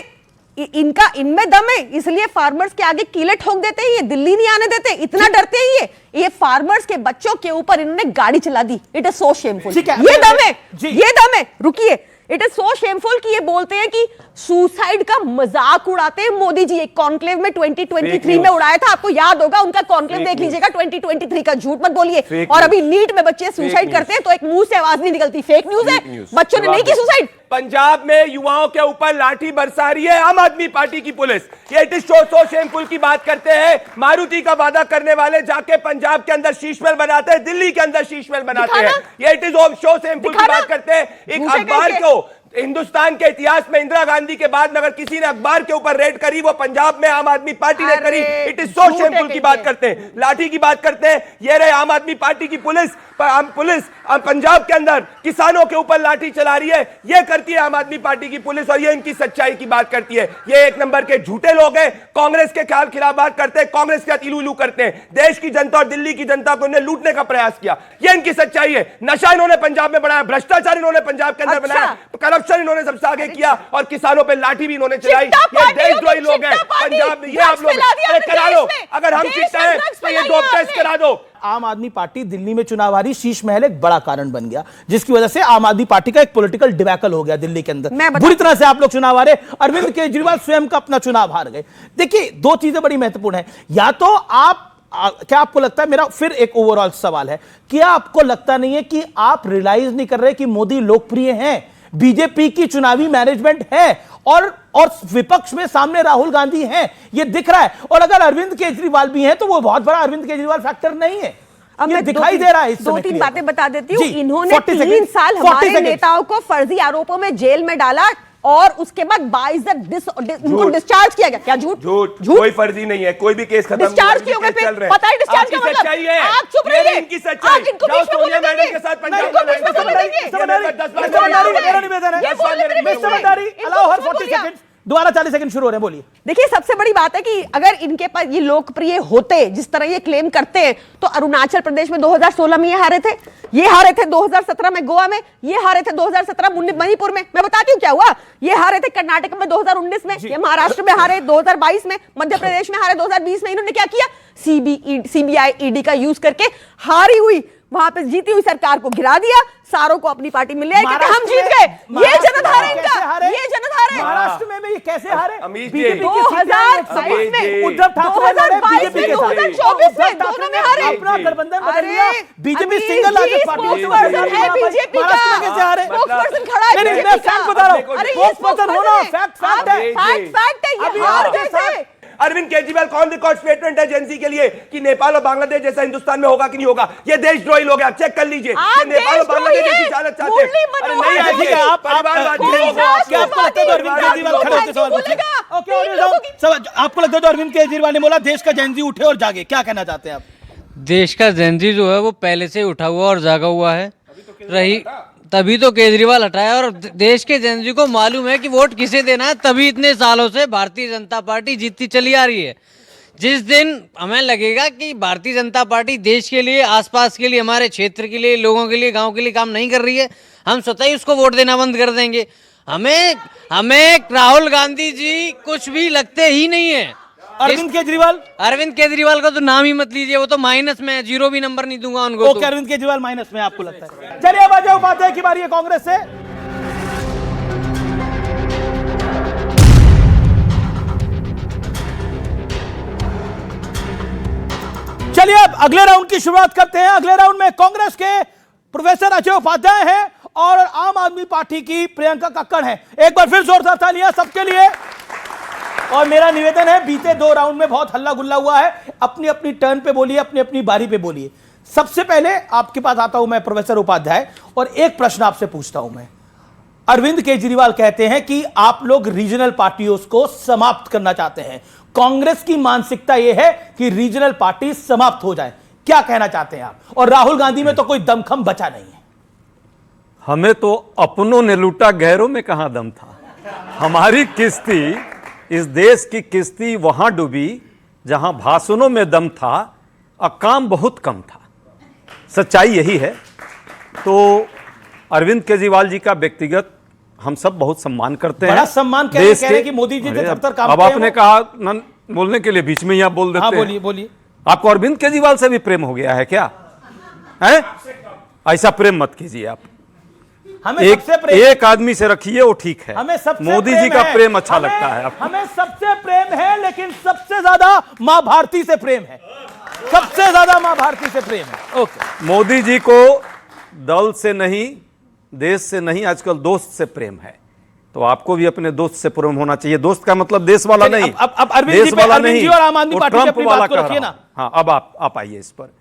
इनमें दम है, इसलिए फार्मर्स के आगे कीले ठोक देते हैं, ये दिल्ली नहीं आने देते, इतना डरते हैं ये फार्मर्स के बच्चों के ऊपर इन्होंने गाड़ी चला दी। It is so shameful. ये दम है, ये दम है। रुकिए, इट इज सो शेमफुल कि ये बोलते हैं कि सुसाइड का मजाक उड़ाते हैं मोदी जी। एक कॉन्क्लेव में 2023 में उड़ाया था, आपको याद होगा, उनका कॉन्क्लेव देख लीजिएगा 2023 का। झूठ मत बोलिए। और अभी नीट में बच्चे सुसाइड करते हैं तो एक मुंह से आवाज नहीं निकलती, फेक न्यूज है। बच्चों ने नहीं की सुसाइड। पंजाब में युवाओं के ऊपर लाठी बरसा रही है आम आदमी पार्टी की पुलिस। ये इट इज सो शेमफुल की बात करते हैं। मारुति का वादा करने वाले जाके पंजाब के अंदर शीश महल बनाते हैं, दिल्ली के अंदर शीश महल बनाते हैं। ये इट इज सो शेमफुल की बात करते हैं। एक अखबार को, हिंदुस्तान के इतिहास में इंदिरा गांधी के बाद में अगर किसी ने अखबार के ऊपर रेड करी, वो पंजाब में आम आदमी पार्टी ने करी। इट इज सो शेमफुल की बात करते हैं, लाठी की बात करते हैं। ये रहे आम आदमी पार्टी की पुलिस पंजाब के अंदर किसानों के ऊपर लाठी चला रही है। ये करती है आम आदमी पार्टी की पुलिस और ये इनकी सच्चाई की बात करती है। ये 1 नंबर के झूठे लोग हैं, कांग्रेस के खिलाफ बात करते हैं, कांग्रेस के इलू करते हैं। देश की जनता और दिल्ली की जनता को इन्हें लूटने का प्रयास किया, ये इनकी सच्चाई है। नशा इन्होंने पंजाब में बढ़ाया, भ्रष्टाचार इन्होंने पंजाब के अंदर बनाया, करप्शन इन्होंने सबसे आगे किया और किसानों पे लाठी भी इन्होंने चलाई। ये देशद्रोही लोग हैं पंजाब में। ये आप लोग करा लो, अगर हम चिट्टा है तो ये डोप टेस्ट करा दो। आम आदमी पार्टी दिल्ली में चुनाव हारी, शीश महल एक बड़ा कारण बन गया, जिसकी वजह से आम आदमी पार्टी का एक पॉलिटिकल डिबैकल हो गया दिल्ली के अंदर। बुरी तरह से आप लोग चुनाव हारे, अरविंद केजरीवाल स्वयं का अपना चुनाव हार गए। देखिए, 2 चीजें बड़ी महत्वपूर्ण है। या तो क्या आपको लगता है, मेरा फिर एक ओवरऑल सवाल है, क्या आपको लगता नहीं है कि आप रियलाइज नहीं कर रहे कि मोदी लोकप्रिय हैं, बीजेपी की चुनावी मैनेजमेंट है और विपक्ष में सामने राहुल गांधी हैं, ये दिख रहा है। और अगर अरविंद केजरीवाल भी हैं तो वो बहुत बड़ा अरविंद केजरीवाल फैक्टर नहीं है। अब ये मैं दिखाई दे रहा है इस दो समय तीन clear। बातें बता देती हूँ। जी, इन्होंने 40 3 seconds, साल 40 हमारे seconds। नेताओं को फर्जी आरोपों में जेल में डाला और उसके बाद उनको डिस्चार्ज किया गया। क्या झूठ? झूठ, कोई फर्जी नहीं है, कोई भी केस खत्म डिस्चार्ज क्यों गए? फिर पता है डिस्चार्ज का मतलब? सच्चाई है, आप चुप रहिए। इनकी सच्चाई। आप इनको बीच में बोलने देंगे? के साथ इनको बीच में बोलने देंगे? मेरा निवेदन है, ये बोलने भी नहीं मिस्टर देंगे। भंडारी, इनको allow her किसने 40 बोल दिया? seconds। दोबारा 40 सेकंड शुरू हो रहे हैं, बोलिए। देखिए, सबसे बड़ी बात है कि अगर इनके पास ये लोकप्रिय होते जिस तरह ये क्लेम करते हैं, तो अरुणाचल प्रदेश में 2016 में ये हारे थे, ये हारे थे 2017 में गोवा में, ये हारे थे 2017 मणिपुर में। मैं बताती हूँ क्या हुआ। ये हारे थे कर्नाटक में 2019 में, ये महाराष्ट्र में हारे 2022 में, मध्य प्रदेश में हारे 2020 में। इन्होंने क्या किया? सीबीआई ईडी का यूज करके हारी हुई, वहां पे जीती हुई सरकार को गिरा दिया, सारों को अपनी पार्टी मिल गई, कहते हम जीत गए। ये जनाधार है इनका, ये जनाधार है। महाराष्ट्र में ये कैसे हारे? बीजेपी 2022 में, उद्धव ठाकरे 2022 में, 2024 में, दोनों में हारे। अपना गठबंधन बदल अरे, लिया। बीजेपी अभी सिंगल लार्जेस्ट पार्टी स्पोक्सपर्सन है बीजेपी का। महाराष्ट्र में कैसे हारे? स्पोक्सपर्सन खड़ा है नहीं, बीजेपी मैं का। फैक्ट बता रहा हूं। अरे, ये स्पोक्सपर्सन होना फैक्ट है। फैक्ट है, ये हार गए थे। अरविंद केजरीवाल कौन रिकॉर्ड स्टेटमेंट है एजेंसी के लिए कि नेपाल और बांग्लादेश जैसा हिंदुस्तान में होगा कि नहीं होगा? ये देशद्रोही लोग हैं, आप चेक कर लीजिए। ये नेपाल और बांग्लादेश जैसी हालत चाहते हैं। अरे नहीं है, ठीक है, आप परिवारवादी हैं। क्या आपको लगता है तो अरविंद केजरीवाल खड़े होकर सवाल पूछे? ओके, आपको लगता है तो अरविंद केजरीवाल ने बोला देश का जेनजी उठे और जागे, क्या कहना चाहते हैं आप? देश का जेनजी जो है वो पहले से उठा हुआ और जागा हुआ है, रही तभी तो केजरीवाल हटाया। और देश के जेनजी को मालूम है कि वोट किसे देना है, तभी इतने सालों से भारतीय जनता पार्टी जीतती चली आ रही है। जिस दिन हमें लगेगा कि भारतीय जनता पार्टी देश के लिए, आसपास के लिए, हमारे क्षेत्र के लिए, लोगों के लिए, गांव के लिए काम नहीं कर रही है, हम स्वतः ही उसको वोट देना बंद कर देंगे। हमें राहुल गांधी जी कुछ भी लगते ही नहीं है। अरविंद केजरीवाल का तो नाम ही मत लीजिए, वो तो माइनस में है, 0 भी नंबर नहीं दूंगा उनको। ओके, अरविंद केजरीवाल माइनस में आपको लगता है। चलिए अब अजय उपाध्याय की बारी है कांग्रेस से। चलिए अब अगले राउंड की शुरुआत करते हैं। अगले राउंड में कांग्रेस के प्रोफेसर अजय उपाध्याय हैं और आम आदमी पार्टी की प्रियंका कक्कड़ हैं। एक बार फिर जोरदार तालियां सबके लिए। और मेरा निवेदन है, बीते 2 राउंड में बहुत हल्ला गुल्ला हुआ है, अपनी अपनी टर्न पे बोलिए, अपनी अपनी बारी पे बोलिए। सबसे पहले आपके पास आता हूं मैं प्रोफेसर उपाध्याय, और एक प्रश्न आपसे पूछता हूं मैं। अरविंद केजरीवाल कहते हैं कि आप लोग रीजनल पार्टियों को समाप्त करना चाहते हैं। कांग्रेस की मानसिकता यह है कि रीजनल पार्टी समाप्त हो जाए, क्या कहना चाहते हैं आप? और राहुल गांधी में तो कोई दमखम बचा नहीं है। हमें तो अपनों ने लूटा, गैरों में कहां दम था। हमारी किस्ती, इस देश की किस्ती वहां डूबी जहां भाषणों में दम था और काम बहुत कम था। सच्चाई यही है। तो अरविंद केजरीवाल जी का व्यक्तिगत हम सब बहुत सम्मान करते हैं। बड़ा सम्मान कह रहे हैं कि मोदी जी से थर काम। अब आपने कहा न बोलने के लिए, बीच में ही आप बोल देते हैं। बोलिए बोलिए। आपको अरविंद केजरीवाल से भी प्रेम हो गया है क्या? है ऐसा प्रेम मत कीजिए आप। हमें एक आदमी से रखिए, वो ठीक है। हमें सबसे मोदी जी का प्रेम अच्छा लगता है आपको। हमें सबसे प्रेम है, लेकिन सबसे ज्यादा मां भारती से प्रेम है। सबसे ज्यादा मां भारती से प्रेम है। ओके, मोदी जी को दल से नहीं, देश से नहीं, आजकल दोस्त से प्रेम है। तो आपको भी अपने दोस्त से प्रेम होना चाहिए। दोस्त का मतलब देश वाला नहीं, अब अरविंद जी वाला नहीं, और आम आदमी पार्टी की अपनी बात को रखिए ना। हाँ, अब आप आइए इस पर।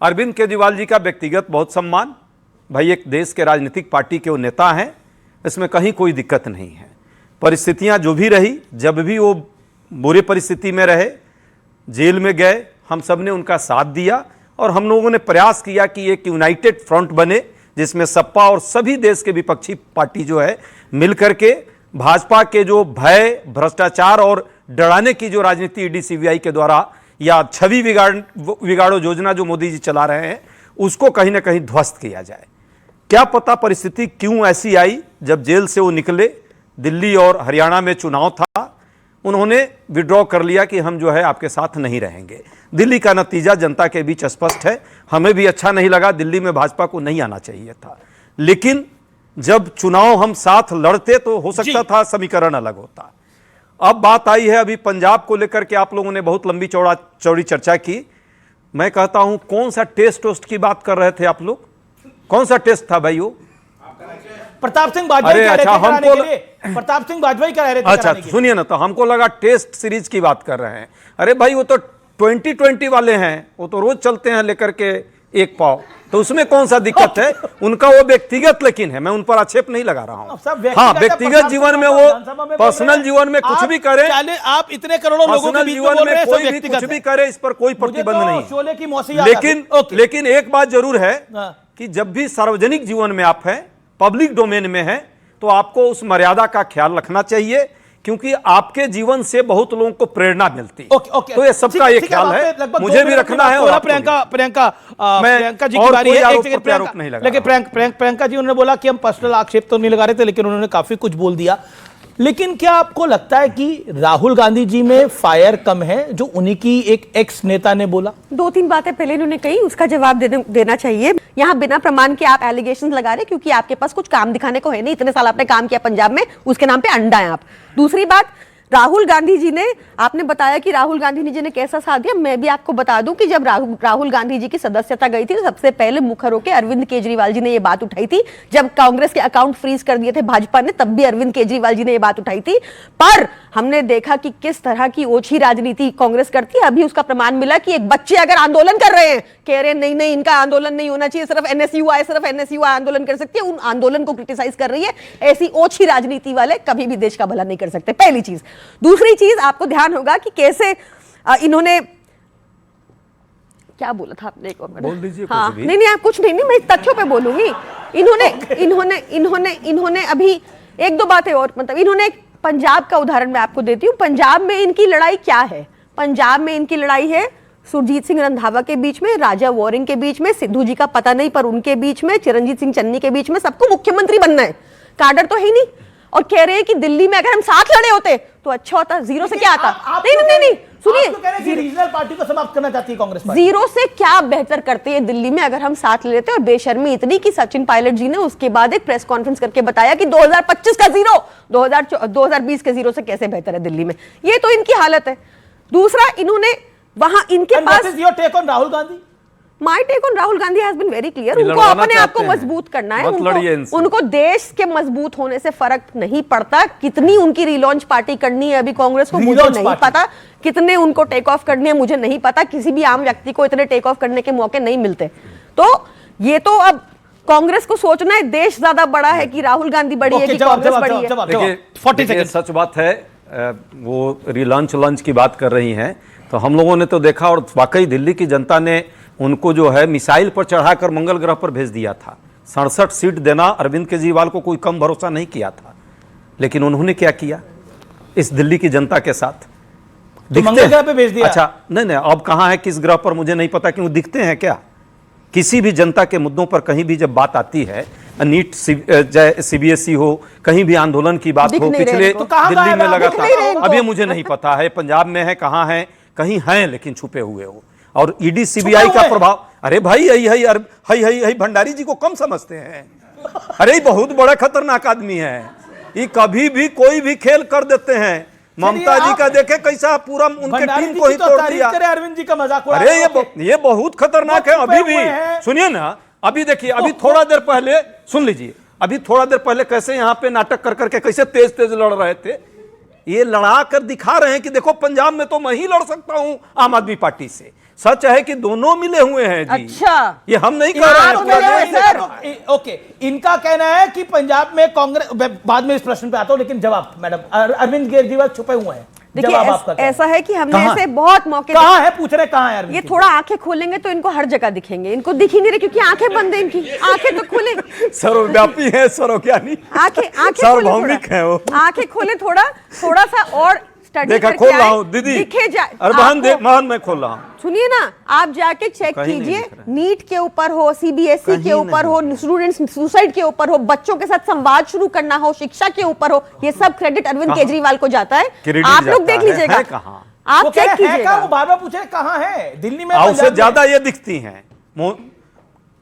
अरविंद केजरीवाल जी का व्यक्तिगत बहुत सम्मान। भाई, एक देश के राजनीतिक पार्टी के वो नेता हैं, इसमें कहीं कोई दिक्कत नहीं है। परिस्थितियां जो भी रही, जब भी वो बुरी परिस्थिति में रहे, जेल में गए, हम सब ने उनका साथ दिया और हम लोगों ने प्रयास किया कि एक यूनाइटेड फ्रंट बने, जिसमें सपा और सभी देश के विपक्षी पार्टी जो है मिलकर के भाजपा के जो भय, भ्रष्टाचार और डराने की जो राजनीति ईडी सीबीआई के द्वारा या छवि बिगाड़ो योजना जो मोदी जी चला रहे हैं, उसको कहीं ना कहीं ध्वस्त किया जाए। क्या पता परिस्थिति क्यों ऐसी आई, जब जेल से वो निकले, दिल्ली और हरियाणा में चुनाव था, उन्होंने विड्रॉ कर लिया कि हम जो है आपके साथ नहीं रहेंगे। दिल्ली का नतीजा जनता के बीच स्पष्ट है। हमें भी अच्छा नहीं लगा, दिल्ली में भाजपा को नहीं आना चाहिए था। लेकिन जब चुनाव हम साथ लड़ते तो हो सकता था समीकरण अलग होता। अब बात आई है अभी पंजाब को लेकर के, आप लोगों ने बहुत लंबी चौड़ी चर्चा की। मैं कहता हूं, कौन सा टेस्ट की बात कर रहे थे आप लोग? कौन सा टेस्ट था भाई वो? प्रताप सिंह बाजवाई कह रहे थे कराने के लिए। प्रताप सिंह बाजवाई कह रहे थे। अच्छा, सुनिए ना, तो हमको लगा टेस्ट सीरीज की बात कर रहे हैं। अरे भाई, वो तो 2020 वाले हैं, वो तो रोज चलते हैं लेकर के एक पाव, तो उसमें कौन सा दिक्कत है? उनका वो व्यक्तिगत लेकिन है, मैं उन पर आक्षेप नहीं लगा रहा हूँ। हाँ, व्यक्तिगत जीवन में वो पर्सनल जीवन में कुछ भी करे, आप इतने करोड़ों लोगों के बीच में जीवन बोल रहे में हैं, कोई भी कुछ भी करे, इस पर कोई प्रतिबंध नहीं है। शोले की मौसी याद आ गई। लेकिन एक बात जरूर है कि जब भी सार्वजनिक जीवन में आप हैं, पब्लिक डोमेन में हैं, तो आपको उस मर्यादा का ख्याल रखना चाहिए, क्योंकि आपके जीवन से बहुत लोगों को प्रेरणा मिलती है। तो ये सबका ये ख्याल है, मुझे भी रखना है। और प्रियंका जी की बारी है। लेकिन प्रियंका जी, उन्होंने बोला कि हम पर्सनल आक्षेप तो नहीं लगा रहे थे, लेकिन उन्होंने काफी कुछ बोल दिया। लेकिन क्या आपको लगता है कि राहुल गांधी जी में फायर कम है, जो उन्हीं की एक एक्स नेता ने बोला? 2-3 बातें पहले इन्होंने कही, उसका जवाब देना चाहिए। यहाँ बिना प्रमाण के आप एलिगेशंस लगा रहे, क्योंकि आपके पास कुछ काम दिखाने को है नहीं। इतने साल आपने काम किया पंजाब में, उसके नाम पे अंडा है आप। दूसरी बात, राहुल गांधी जी ने, आपने बताया कि राहुल गांधी जी ने कैसा साथ दिया। मैं भी आपको बता दूं कि जब राहुल गांधी जी की सदस्यता गई थी, तो सबसे पहले मुखर होकर अरविंद केजरीवाल जी ने ये बात उठाई थी। जब कांग्रेस के अकाउंट फ्रीज कर दिए थे भाजपा ने, तब भी अरविंद केजरीवाल जी ने ये बात उठाई थी। पर हमने देखा कि किस तरह की ओछी राजनीति कांग्रेस करती है। अभी उसका प्रमाण मिला कि एक बच्चे अगर आंदोलन कर रहे हैं, कह रहे हैं नहीं नहीं इनका आंदोलन नहीं होना चाहिए, सिर्फ एनएसयूआई आंदोलन कर सकती है, उन आंदोलन को क्रिटिसाइज कर रही है। ऐसी ओछी राजनीति वाले कभी भी देश का भला नहीं कर सकते, पहली चीज। दूसरी चीज, आपको ध्यान होगा कि कैसे इन्होंने क्या बोला था आपने, एक और बोल दीजिए। हाँ, नहीं आप कुछ नहीं, मैं तथ्यों पे बोलूंगी। इन्होंने अभी 1-2 बातें और, मतलब इन्होंने पंजाब का उदाहरण मैं आपको देती हूँ। पंजाब में इनकी लड़ाई क्या है? पंजाब में इनकी लड़ाई है सुरजीत सिंह रंधावा के बीच में, राजा वॉरिंग के बीच में, सिद्धू जी का पता नहीं पर उनके बीच में, चिरंजीत सिंह चन्नी के बीच में। सबको मुख्यमंत्री बनना है, काडर तो है ही नहीं। और कह रहे हैं कि दिल्ली में अगर हम साथ लड़े होते तो अच्छा होता, जीरो से क्या आता? नहीं, सुनिए, रीजनल पार्टी को समाप्त करना चाहती है कांग्रेस पार्टी। जीरो से क्या बेहतर करते हैं दिल्ली में अगर हम साथ ले लेते? और बेशर्मी इतनी कि सचिन पायलट जी ने उसके बाद एक प्रेस कॉन्फ्रेंस करके बताया कि 2025 का जीरो 2020 के जीरो से कैसे बेहतर है दिल्ली में। ये तो इनकी हालत है। दूसरा, इन्होंने वहां इनके पास, your take on Rahul Gandhi? My take on Rahul Gandhi has been very clear. उनको अपने आप को मजबूत करना है, उनको देश के मजबूत होने से फर्क नहीं पड़ता। कितनी उनकी रिलॉन्च पार्टी करनी है अभी कांग्रेस को मुझे नहीं पता, कितने उनको टेक ऑफ करने हैं मुझे नहीं पता। किसी भी आम व्यक्ति को इतने टेक ऑफ करने के मौके नहीं मिलते। तो ये तो अब कांग्रेस को सोचना है, देश ज्यादा बड़ा है कि राहुल गांधी बड़ी है कि कांग्रेस बड़ी है। 40 सेकंड। सच बात है, वो रिलॉन्च लॉन्च की बात कर रही हैं, तो हम लोगों ने तो देखा, और वाकई दिल्ली की जनता ने उनको जो है मिसाइल पर चढ़ाकर मंगल ग्रह पर भेज दिया था। 67 सीट देना अरविंद केजरीवाल को कोई कम भरोसा नहीं किया था। लेकिन उन्होंने क्या किया इस दिल्ली की जनता के साथ? तो मंगल ग्रह पे भेज दिया। अच्छा, नहीं, अब कहां है, किस ग्रह पर मुझे नहीं पता, क्यों दिखते हैं क्या? किसी भी जनता के मुद्दों पर कहीं भी जब बात आती है, नीट सीबीएसई हो, कहीं भी आंदोलन की बात हो, पिछले दिल्ली में लगातार, अब ये मुझे नहीं पता है पंजाब में है, कहां है, कहीं हैं लेकिन छुपे हुए हो। और ईडी सीबीआई का प्रभाव, अरे भाई हई भंडारी जी को कम समझते हैं। अरे बहुत बड़ा खतरनाक आदमी है, ये कभी भी कोई भी खेल कर देते हैं। ममता जी का देखे कैसा पूरा उनके टीम को ही तोड़ दिया। अरविंद जी का मजाक उड़ा। अरे ये बहुत खतरनाक है। अभी भी सुनिए ना, अभी देखिए, अभी थोड़ा देर पहले सुन लीजिए, अभी थोड़ा देर पहले कैसे यहाँ पे नाटक कर करके कैसे तेज तेज लड़ रहे थे। ये लड़ा कर दिखा रहे हैं कि देखो पंजाब में तो मैं ही लड़ सकता हूं आम आदमी पार्टी से। सच है कि दोनों मिले हुए हैं जी। अच्छा, ये हम नहीं कह रहे हैं। ओके, इनका कहना है कि पंजाब में कांग्रेस, बाद में इस प्रश्न पे आता हूं, लेकिन जवाब मैडम, अरविंद केजरीवाल छुपे हुए हैं। देखिए, ऐसा है कि हमने ऐसे बहुत मौके, कहां है पूछ रहे, कहां है अरविंद? ये थोड़ा आंखें खोलेंगे तो इनको हर जगह दिखेंगे। इनको दिख ही नहीं रहे क्योंकि आंखें बंद है इनकी। आंखें तो खोले, सर्वव्यापी है, सर्वज्ञानी, आंखें सार्वभौमिक है वो। आंखें खोले, थोड़ा सा और देखा, खोल रहा हूँ दीदी, दिखे जाए। महान मैं खोल रहा हूँ, सुनिए ना, आप जाके चेक कीजिए, नीट के ऊपर हो, सीबीएसई के ऊपर हो, स्टूडेंट्स सुसाइड के ऊपर हो, बच्चों के साथ संवाद शुरू करना हो, शिक्षा के ऊपर हो, ये सब क्रेडिट अरविंद केजरीवाल को जाता है। आप लोग देख लीजिएगा, आप चेक कीजिएगा। वो बार बार पूछे कहां है, दिल्ली में, उससे ज्यादा ये दिखती हैं।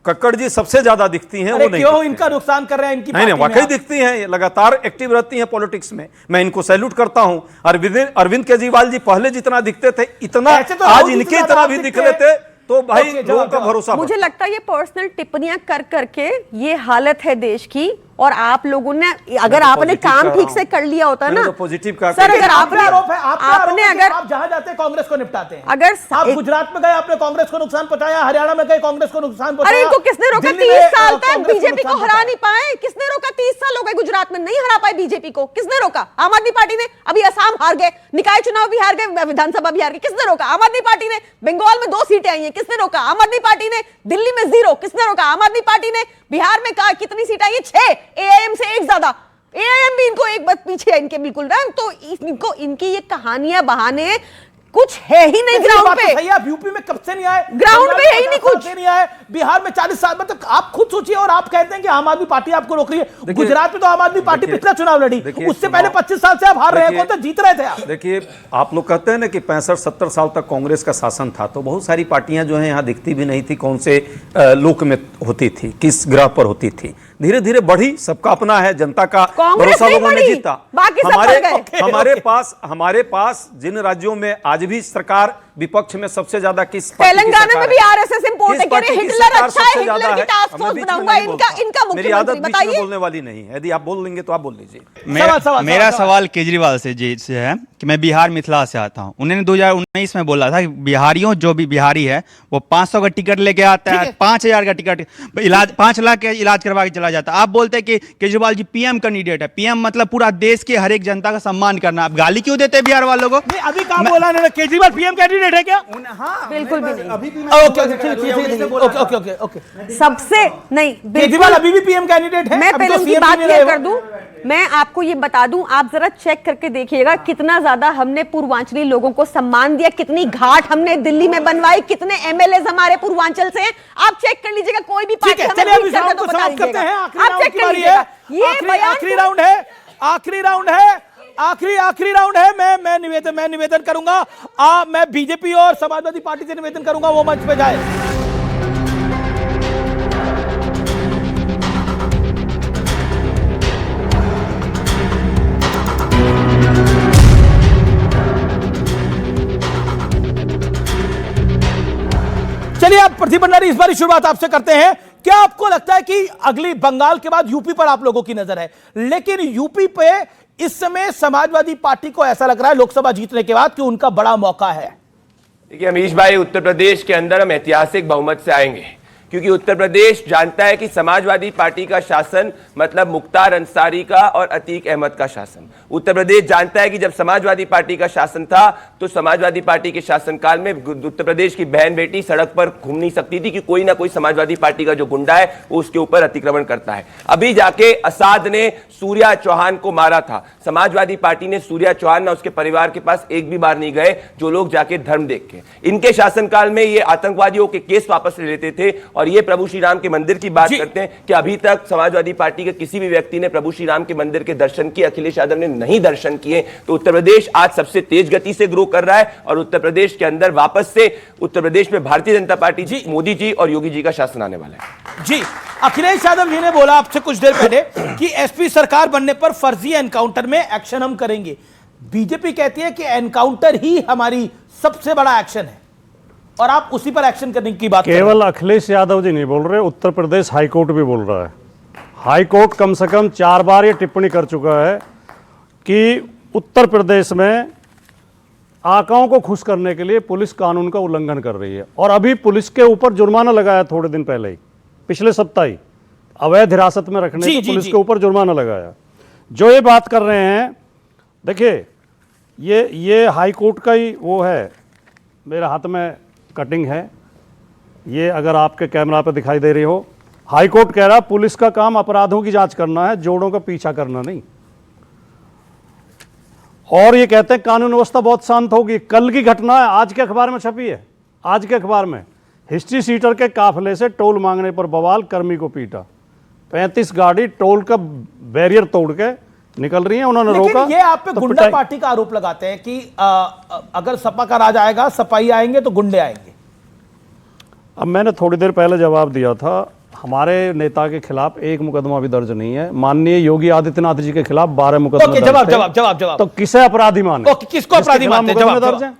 कक्कड़ जी सबसे ज्यादा दिखती हैं। वो नहीं, क्यों इनका नुकसान कर रहे हैं? इनकी नहीं, वाकई दिखती हैं, ये लगातार एक्टिव रहती हैं पॉलिटिक्स में। मैं इनको सैल्यूट करता हूं। अरविंद केजरीवाल जी पहले जितना दिखते थे, इतना तो आज इनके इतना भी दिख रहे थे, तो भाई लोगों का भरोसा। मुझे लगता है ये पर्सनल टिप्पणियां कर करके ये हालत है देश की। और आप लोगों ने अगर आपने काम ठीक से कर लिया होता ना, पॉजिटिव का सर, अगर आपने आरोप है, आपने अगर आप जहां जाते हैं कांग्रेस को निपटाते हैं। अगर आप गुजरात में गए आपने कांग्रेस को नुकसान पहुंचाया, हरियाणा में गए कांग्रेस को नुकसान पहुंचाया। अरे इनको किसने रोका? दिल्ली 30 में, साल तक कांग्रेस बीजेपी को नुकसान हरा नहीं पाए। किसने रोका? 30 साल हो गए गुजरात में नहीं हरा पाए बीजेपी को। किसने रोका? आम आदमी पार्टी ने। अभी असम हार गए, निकाय चुनाव भी हार गए, विधानसभा भी हार गए। किसने रोका? आम आदमी पार्टी ने। बंगाल में 2 सीटें आई हैं, किसने रोका? आम आदमी पार्टी ने। दिल्ली में 0, किसने रोका? आम आदमी पार्टी ने। बिहार में कहा कितनी सीट आई है? 6, एआईएम से 1 ज्यादा। एआईएम भी इनको एक बात पीछे है इनके बिल्कुल ना। तो इनको इनकी ये कहानियां बहाने कुछ है ही नहीं ग्राउंड पे। सही, आप यूपी में कब से नहीं आए? ग्राउंड पे है ही नहीं कुछ। नहीं आए बिहार में 40 साल, मतलब आप खुद सोचिए। और आप कहते हैं कि आम आदमी पार्टी आपको रोक रही है। गुजरात में तो आम आदमी पार्टी पिछला चुनाव लड़ी, उससे पहले 25 साल से आप हार रहे हैं, कौन तो जीत रहे थे आप। देखिए, आप लोग कहते हैं ना कि 65-70 साल तक कांग्रेस का शासन था, तो बहुत सारी पार्टियां जो है यहाँ दिखती भी नहीं थी कौन से लोक में होती थी, किस ग्रह पर होती थी। धीरे धीरे बढ़ी, सबका अपना है, जनता का भरोसा लोगों ने जीता। हमारे पास जिन राज्यों में आज भी सरकार विपक्ष में सबसे ज्यादा किस तेलंगाना में भी आरएसएस इंपोर्ट है, कह रहे हिटलर अच्छा है, हिटलर की टास्क फोर्स बनाऊंगा, इनका मेरी आदत मुख्यमंत्री बीच में बताइए। बोलने वाली नहीं है, यदि आप बोल लेंगे तो आप बोल लीजिए। मेरा सवाल केजरीवाल से है कि मैं बिहार मिथिला से आता हूं। उन्होंने 2019 में बोला था कि बिहारियों, जो भी बिहारी है वो 500 का टिकट लेके आता है, 5000 का टिकट, इलाज 5 लाख का इलाज करवा के चला जाता है। आप बोलते हैं कि केजरीवाल जी पीएम कैंडिडेट है। पीएम मतलब पूरा देश के हर एक जनता का सम्मान करना। आप गाली क्यों देते हैं बिहार वालों को? अभी कहां बोला ना केजरीवाल पीएम कैंडिडेट है क्या? बिल्कुल भी नहीं। ओके। सबसे नहीं, केजरीवाल अभी भी पीएम कैंडिडेट है। मैं पहले उनकी बात क्लियर कर दूं। मैं आपको ये बता दूं, आप जरा चेक करके देखिएगा कितना ज्यादा हमने पूर्वांचली लोगों को सम्मान दिया, कितनी घाट हमने दिल्ली में बनवाई, कितने एमएलए हमारे पूर्वांचल से हैं। आप चेक कर लीजिएगा, कोई भी पार्टी हमें बीट करके तो बता दीजिएगा। आप चेक कर लीजिएगा। ये आखिरी राउंड है, आखिरी राउंड है। मैं निवेदन करूंगा, मैं बीजेपी और समाजवादी पार्टी से निवेदन करूंगा वो मंच पे जाए। चलिए, आप प्रदीप भंडारी, इस बार शुरुआत आपसे करते हैं। क्या आपको लगता है कि अगली बंगाल के बाद यूपी पर आप लोगों की नजर है, लेकिन यूपी पे इस समय समाजवादी पार्टी को ऐसा लग रहा है लोकसभा जीतने के बाद कि उनका बड़ा मौका है? देखिए अमीश भाई, उत्तर प्रदेश के अंदर हम ऐतिहासिक बहुमत से आएंगे, क्योंकि उत्तर प्रदेश जानता है कि समाजवादी पार्टी का शासन मतलब मुख्तार अंसारी का और अतीक अहमद का शासन। उत्तर प्रदेश जानता है कि जब समाजवादी पार्टी का शासन था तो समाजवादी पार्टी के शासनकाल में उत्तर प्रदेश की बहन बेटी सड़क पर घूम नहीं सकती थी कि कोई ना कोई समाजवादी पार्टी का जो गुंडा है वो उसके ऊपर अतिक्रमण करता है। अभी जाके असाद ने सूर्या चौहान को मारा था, समाजवादी पार्टी ने सूर्या चौहान ना उसके परिवार के पास एक भी बार नहीं गए, जो लोग जाके धर्म देख के। इनके शासनकाल में ये आतंकवादियों के केस वापस ले लेते थे। और ये प्रभु श्री राम के मंदिर की बात करते हैं कि अभी तक समाजवादी पार्टी के किसी भी व्यक्ति ने प्रभु श्री राम के मंदिर के दर्शन किए, अखिलेश यादव ने नहीं दर्शन किए। तो उत्तर प्रदेश आज सबसे तेज गति से ग्रो कर रहा है और उत्तर प्रदेश के अंदर वापस से उत्तर प्रदेश में भारतीय जनता पार्टी जी, मोदी जी और योगी जी का शासन आने वाला है। जी, अखिलेश यादव जी ने बोला आपसे कुछ देर पहले कि एसपी सरकार बनने पर फर्जी एनकाउंटर में एक्शन हम करेंगे। बीजेपी कहती है कि एनकाउंटर ही हमारी सबसे बड़ा एक्शन है और आप उसी पर एक्शन करने की बात केवल अखिलेश यादव जी नहीं बोल रहे, उत्तर प्रदेश हाईकोर्ट भी बोल रहा है। हाईकोर्ट कम से कम 4 बार ये टिप्पणी कर चुका है कि उत्तर प्रदेश में आकाओं को खुश करने के लिए पुलिस कानून का उल्लंघन कर रही है। और अभी पुलिस के ऊपर जुर्माना लगाया थोड़े दिन पहले ही, पिछले सप्ताह ही, अवैध हिरासत में रखने को पुलिस के ऊपर जुर्माना लगाया। जो ये बात कर रहे हैं, देखिए ये हाईकोर्ट का ही वो है, मेरे हाथ में कटिंग है ये, अगर आपके कैमरा पे दिखाई दे रही हो। हाईकोर्ट कह रहा पुलिस का काम अपराधों की जांच करना है, जोड़ों का पीछा करना नहीं। और ये कहते हैं कानून व्यवस्था बहुत शांत होगी। कल की घटना है, आज के अखबार में छपी है, आज के अखबार में, हिस्ट्री सीटर के काफिले से टोल मांगने पर बवाल, कर्मी को पीटा। 35 गाड़ी टोल का बैरियर तोड़ के निकल रही है, उन्होंने रोका। ये आप पे गुंडा पार्टी का आरोप लगाते हैं कि अगर सपा का राज आएगा, सपाई आएंगे तो गुंडे आएंगे। अब मैंने थोड़ी देर पहले जवाब दिया था, हमारे नेता के खिलाफ एक मुकदमा भी दर्ज नहीं है। माननीय योगी आदित्यनाथ जी के खिलाफ 12 मुकदमे जवाब। तो किसे अपराधी माने? किसको अपराधी मानते हैं?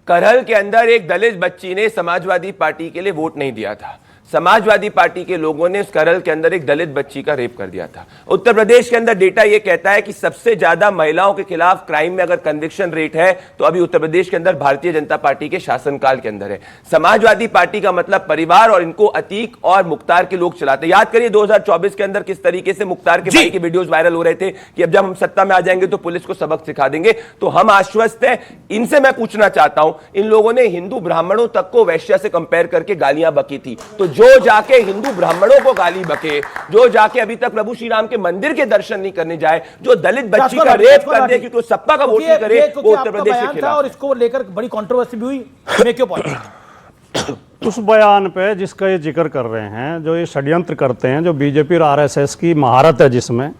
करहल के अंदर एक दलित बच्ची ने समाजवादी पार्टी के लिए वोट नहीं दिया था। समाजवादी पार्टी के लोगों ने उस करल के अंदर एक दलित बच्ची का रेप कर दिया था। उत्तर प्रदेश के अंदर डेटा यह कहता है कि सबसे ज्यादा महिलाओं के खिलाफ क्राइम में अगर कन्विक्शन रेट है तो अभी उत्तर प्रदेश के अंदर भारतीय जनता पार्टी के शासनकाल के अंदर है। समाजवादी पार्टी का मतलब परिवार, और इनको अतीक और मुख्तार के लोग चलाते। याद करिए 2024 के अंदर किस तरीके से मुख्तार के भाई के वीडियोस वायरल हो रहे थे कि अब जब हम सत्ता में आ जाएंगे तो पुलिस को सबक सिखा देंगे। तो हम आश्वस्त हैं। इनसे मैं पूछना चाहता हूं, इन लोगों ने हिंदू ब्राह्मणों तक को वैश्या से कंपेयर करके गालियां बकी थी, तो जो जाके हिंदू ब्राह्मणों को गाली बके, जो जाके अभी तक प्रभु श्री राम के मंदिर के दर्शन नहीं करने जाए, जो दलित बच्ची का रेप कर दे क्योंकि वो सपा का वोट नहीं करे, वो उत्तर प्रदेश के खिलाफ। और इसको लेकर बड़ी कंट्रोवर्सी भी हुई, मैं क्यों पॉइंट उस बयान पे जिसका ये जिक्र कर रहे हैं, जो ये षड्यंत्र करते हैं, जो बीजेपी और आरएसएस की महारत है जिसमें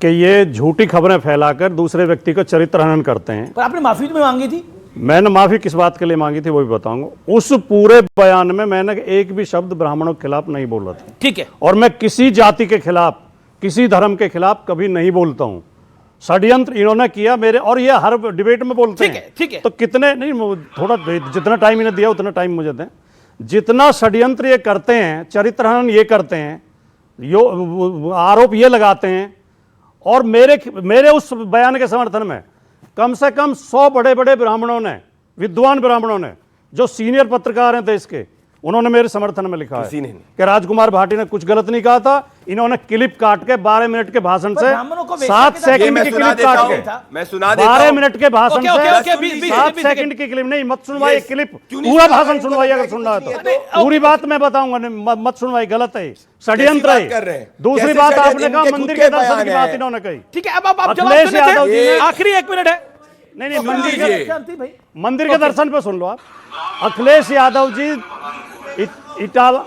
कि ये झूठी खबरें फैलाकर दूसरे व्यक्ति का चरित्र हनन करते हैं। पर आपने माफी भी मांगी थी। मैंने माफी किस बात के लिए मांगी थी वो भी बताऊंगा। उस पूरे बयान में मैंने एक भी शब्द ब्राह्मणों के खिलाफ नहीं बोला था। ठीक है। और मैं किसी जाति के खिलाफ, किसी धर्म के खिलाफ कभी नहीं बोलता हूं। षड्यंत्र इन्होंने किया मेरे, और ये हर डिबेट में बोलते हैं। ठीक है। तो कितने नहीं, थोड़ा जितना टाइम इन्हें दिया उतना टाइम मुझे दें। जितना षड्यंत्र ये करते हैं, चरित्र हनन ये करते हैं, आरोप ये लगाते हैं, और मेरे उस बयान के समर्थन में कम से कम 100 बड़े बड़े ब्राह्मणों ने, विद्वान ब्राह्मणों ने, जो सीनियर पत्रकार हैं देश के, उन्होंने मेरे समर्थन में लिखा है कि राजकुमार भाटी ने कुछ गलत नहीं कहा था। इन्होंने क्लिप काट के 12 मिनट के भाषण से 7 सेकंड की क्लिप काट के, मैं सुना देता हूं। 12 मिनट के भाषण से 7 सेकंड की क्लिप नहीं, मत सुनवाइए क्लिप, पूरा भाषण सुनवाइए अगर सुनना है तो। पूरी बात मैं बताऊंगा, मत सुनवाइए, गलत है, षड्यंत्र है। दूसरी बात आपने कहा मंदिर के दर्शन की बात इन्होंने कही। ठीक है, अब आप जवाब दें, आखिरी 1 मिनट है। नहीं, मंदिर के दर्शन पे सुन लो आप। अखिलेश यादव जी इटावा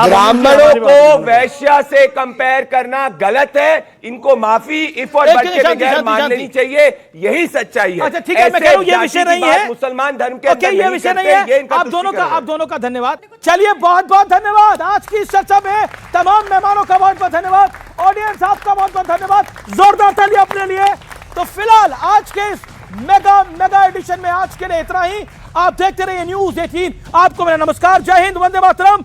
ब्राह्मणों को वैश्या से कंपेयर करना गलत है। इनको माफी इफ और बट के बगैर मान लेनी चाहिए, यही सच्चाई है। अच्छा ठीक है, मैं कह रहा हूं ये विषय नहीं है, मुसलमान धर्म के अंदर ये विषय नहीं है। आप दोनों का धन्यवाद। चलिए, बहुत बहुत धन्यवाद। आज की इस चर्चा में तमाम मेहमानों का बहुत बहुत धन्यवाद, ऑडियंस आपका बहुत बहुत धन्यवाद, जोरदार ताली अपने लिए। तो फिलहाल आज के इस मेगा एडिशन में आज के लिए इतना ही। आप देखते रहिए न्यूज़ 18। आपको मेरा नमस्कार, जय हिंद, वंदे मातरम।